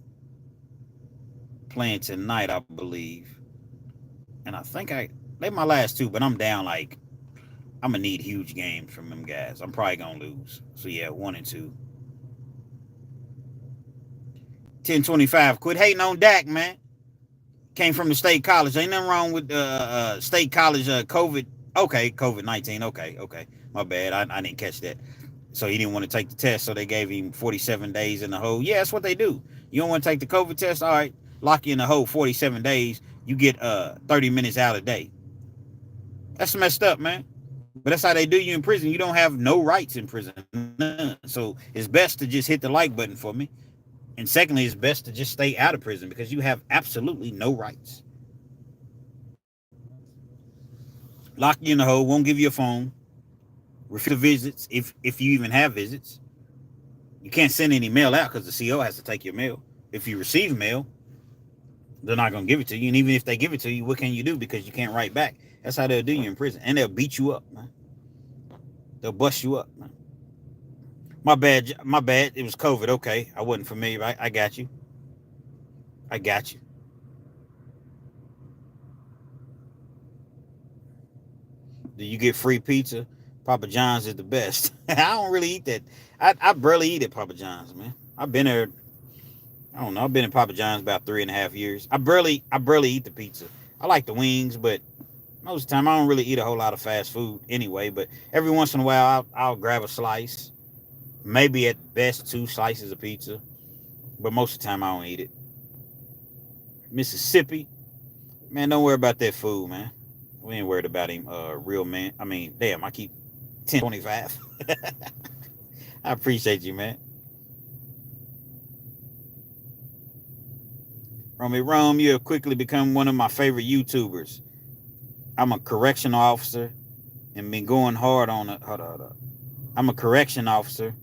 playing tonight, I believe. And I think they my last two, but I'm down like I'm gonna need huge games from them guys. I'm probably gonna lose. So yeah, 1-2. 1025. Quit hating on Dak, man. Came from the state college. Ain't nothing wrong with state college COVID. Okay, COVID-19. Okay. My bad. I didn't catch that. So he didn't want to take the test, so they gave him 47 days in the hole. Yeah, that's what they do. You don't want to take the COVID test? All right, lock you in the hole 47 days. You get 30 minutes out a day. That's messed up, man. But that's how they do you in prison. You don't have no rights in prison. None. So it's best to just hit the like button for me. And secondly, it's best to just stay out of prison because you have absolutely no rights. Lock you in the hole, won't give you a phone, refuse visits if you even have visits. You can't send any mail out because the CO has to take your mail. If you receive mail, they're not going to give it to you. And even if they give it to you, what can you do? Because you can't write back. That's how they'll do you in prison. And they'll beat you up, man. They'll bust you up, man. My bad. It was COVID. Okay. I wasn't familiar. I got you. Do you get free pizza? Papa John's is the best. I don't really eat that. I barely eat at Papa John's, man. I've been there. I don't know. I've been in Papa John's about 3.5 years. I barely eat the pizza. I like the wings, but most of the time I don't really eat a whole lot of fast food anyway. But every once in a while I'll grab a slice. Maybe at best 2 slices of pizza. But most of the time I don't eat it. Mississippi. Man, don't worry about that food, man. We ain't worried about him, real man. I mean, damn, I keep 1025. I appreciate you, man. Rome, you have quickly become one of my favorite YouTubers. I'm a correctional officer and been going hard on it. Hold on. I'm a correction officer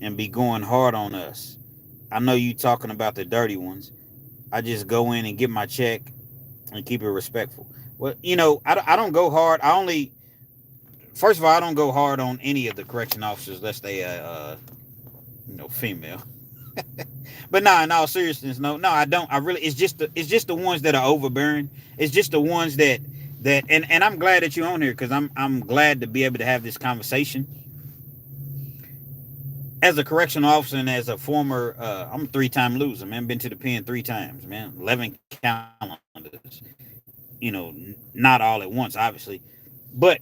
and be going hard on us. I know you talking about the dirty ones. I just go in and get my check and keep it respectful. Well, you know, I don't go hard. First of all, I don't go hard on any of the correction officers unless they female. But nah, in all seriousness, no, I don't. I really, it's just the ones that are overbearing. It's just the ones that and I'm glad that you're on here because I'm glad to be able to have this conversation. As a correctional officer and as a former, I'm a 3-time loser, man. Been to the pen 3 times, man. 11 calendars. You know, not all at once, obviously. But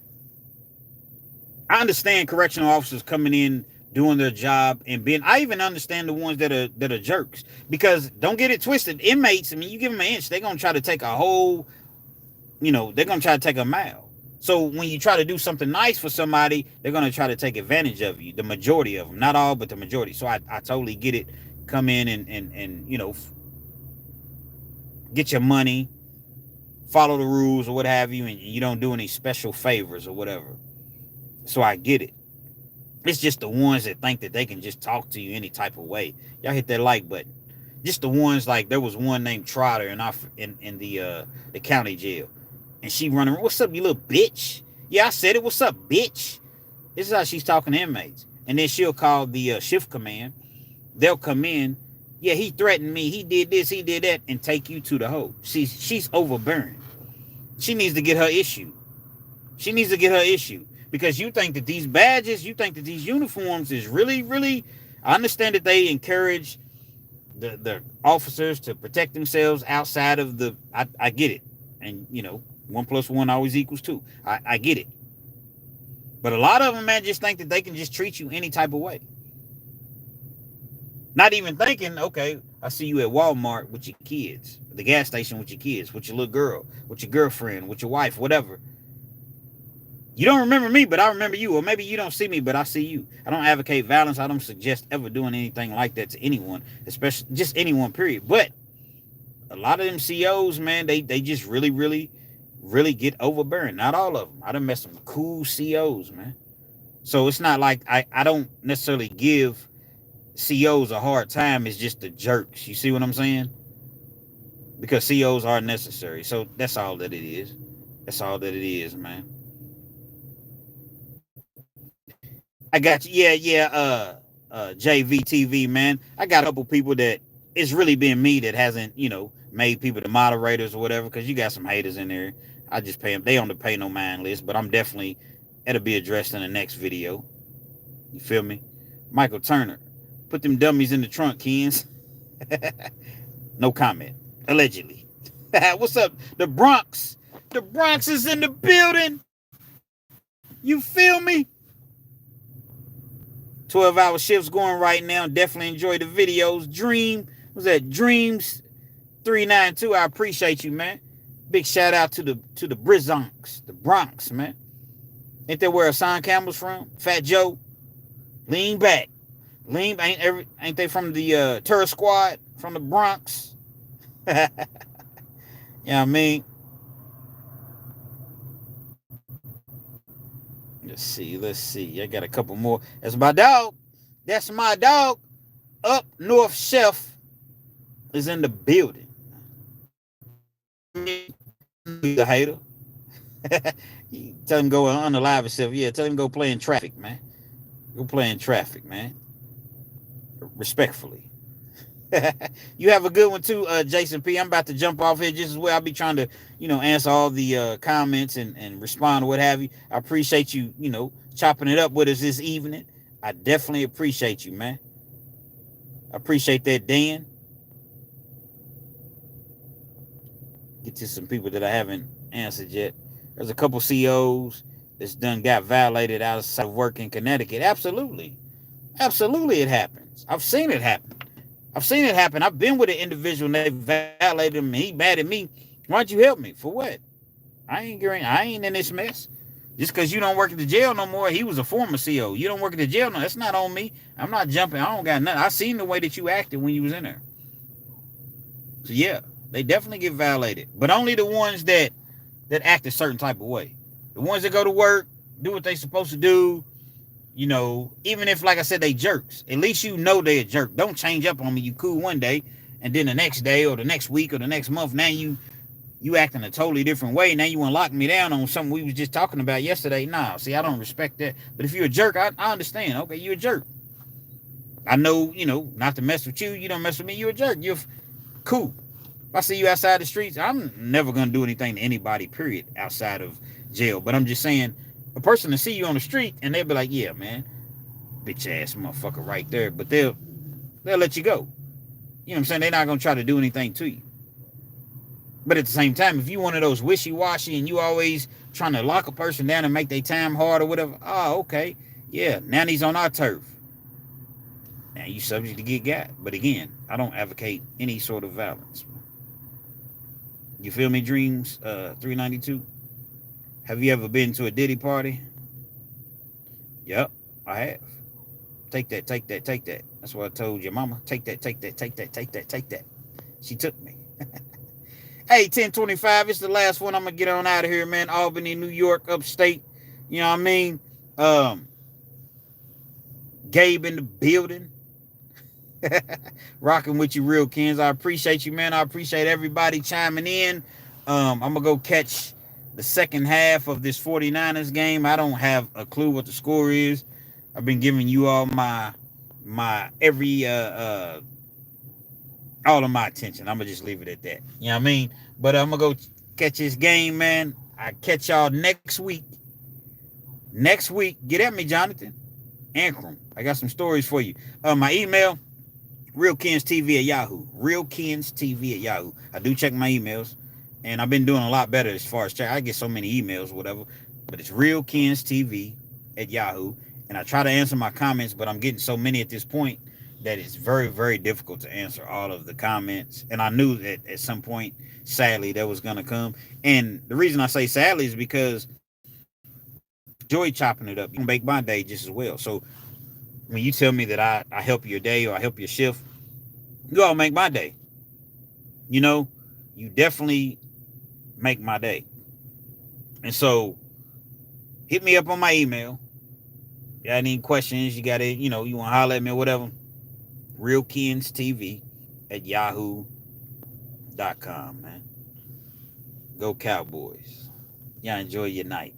I understand correctional officers coming in, doing their job, and I even understand the ones that are jerks. Because don't get it twisted. Inmates, I mean, you give them an inch, they're going to try to take a whole, they're going to try to take a mile. So when you try to do something nice for somebody, they're going to try to take advantage of you. The majority of them. Not all, but the majority. So I totally get it. Come in and get your money, follow the rules or what have you, and you don't do any special favors or whatever. So I get it. It's just the ones that think that they can just talk to you any type of way. Y'all hit that like button. Just the ones like there was one named Trotter in the county jail. And she running, what's up, you little bitch? Yeah, I said it. What's up, bitch? This is how she's talking to inmates. And then she'll call the shift command. They'll come in. Yeah, he threatened me. He did this, he did that, and take you to the hole. She's overbearing. She needs to get her issue. Because you think that these badges, you think that these uniforms is really, really, I understand that they encourage the officers to protect themselves outside of I get it. And, 1 + 1 always equals 2. I get it. But a lot of them, man, just think that they can just treat you any type of way. Not even thinking, okay, I see you at Walmart with your kids, the gas station with your kids, with your little girl, with your girlfriend, with your wife, whatever. You don't remember me, but I remember you. Or maybe you don't see me, but I see you. I don't advocate violence. I don't suggest ever doing anything like that to anyone, especially just anyone, period. But a lot of them COs, man, they just really get overbearing. Not all of them. I done met some cool COs, man. So it's not like I don't necessarily give COs a hard time. It's just the jerks. You see what I'm saying? Because COs are necessary. So that's all that it is. That's all that it is, man. I got you. JVTV, man. I got a couple people that it's really been me that hasn't, made people the moderators or whatever, because you got some haters in there. I just pay them. They on the pay no mind list, but I'm definitely, it'll be addressed in the next video. You feel me? Michael Turner. Put them dummies in the trunk, Kenz. No comment. Allegedly. What's up? The Bronx. The Bronx is in the building. You feel me? 12-hour shifts going right now. Definitely enjoy the videos. Dream. What's that? Dreams 392. I appreciate you, man. Big shout out to the Brizonks. The Bronx, man. Ain't that where Hassan Campbell's from? Fat Joe. Lean back. Ain't they from the Terror Squad from the Bronx? Yeah, I mean. Let's see. I got a couple more. That's my dog. Up North Chef is in the building. The hater. Tell him go unalive himself. Yeah, tell him go play in traffic, man. Go play in traffic, man. Respectfully. You have a good one too, Jason P. I'm about to jump off here just as well. I'll be trying to, answer all the comments and respond to what have you. I appreciate you, chopping it up with us this evening. I definitely appreciate you, man. I appreciate that, Dan. Get to some people that I haven't answered yet. There's a couple COs that's got violated outside of work in Connecticut. Absolutely it happens. I've seen it happen. I've been with an individual and they violated him and he mad at me. Why don't you help me? For what? I ain't in this mess. Just because you don't work at the jail no more. He was a former CO. You don't work at the jail no. That's not on me. I'm not jumping. I don't got nothing. I seen the way that you acted when you was in there. So yeah, they definitely get violated. But only the ones that act a certain type of way. The ones that go to work, do what they supposed to do, even if, like I said, they jerks, at least they a jerk. Don't change up on me. You cool one day, and then the next day or the next week or the next month, now you acting a totally different way. Now you want to lock me down on something we was just talking about yesterday. Nah, see, I don't respect that. But if you're a jerk, I understand. Okay, you're a jerk. I know, not to mess with you. You don't mess with me. You're a jerk. You're cool. If I see you outside the streets, I'm never going to do anything to anybody, period, outside of jail. But I'm just saying, a person to see you on the street and they'll be like, yeah, man, bitch ass motherfucker right there. But they'll let you go. You know what I'm saying? They're not going to try to do anything to you. But at the same time, if you one of those wishy-washy and you always trying to lock a person down and make their time hard or whatever, oh, okay. Yeah, now he's on our turf. Now you subject to get got. But again, I don't advocate any sort of violence. You feel me, Dreams 392? Have you ever been to a Diddy party? Yep, I have. Take that. That's what I told your mama. Take that. She took me. Hey, 1025, it's the last one. I'm going to get on out of here, man. Albany, New York, upstate. You know what I mean? Gabe in the building. Rocking with you, real Kenz. I appreciate you, man. I appreciate everybody chiming in. I'm going to go catch the second half of this 49ers game. I don't have a clue what the score is. I've been giving you all my every all of my attention. I'm gonna just leave it at that. You know what I mean? But I'm gonna go catch this game, man. I catch y'all next week. Get at me, Jonathan Ankrum. I got some stories for you. My email, realkenztv@yahoo. realkenztv@yahoo. I do check my emails. And I've been doing a lot better as far as check. I get so many emails or whatever. But it's realkenztv@yahoo. And I try to answer my comments, but I'm getting so many at this point that it's very, very difficult to answer all of the comments. And I knew that at some point, sadly, that was going to come. And the reason I say sadly is because enjoy chopping it up. You make my day just as well. So when you tell me that I help your day or I help your shift, you all make my day. You know, you definitely make my day. And so hit me up on my email. Got any questions? You got it, you want to holler at me or whatever. realkens.tv@yahoo.com, man. Go Cowboys. Y'all enjoy your night.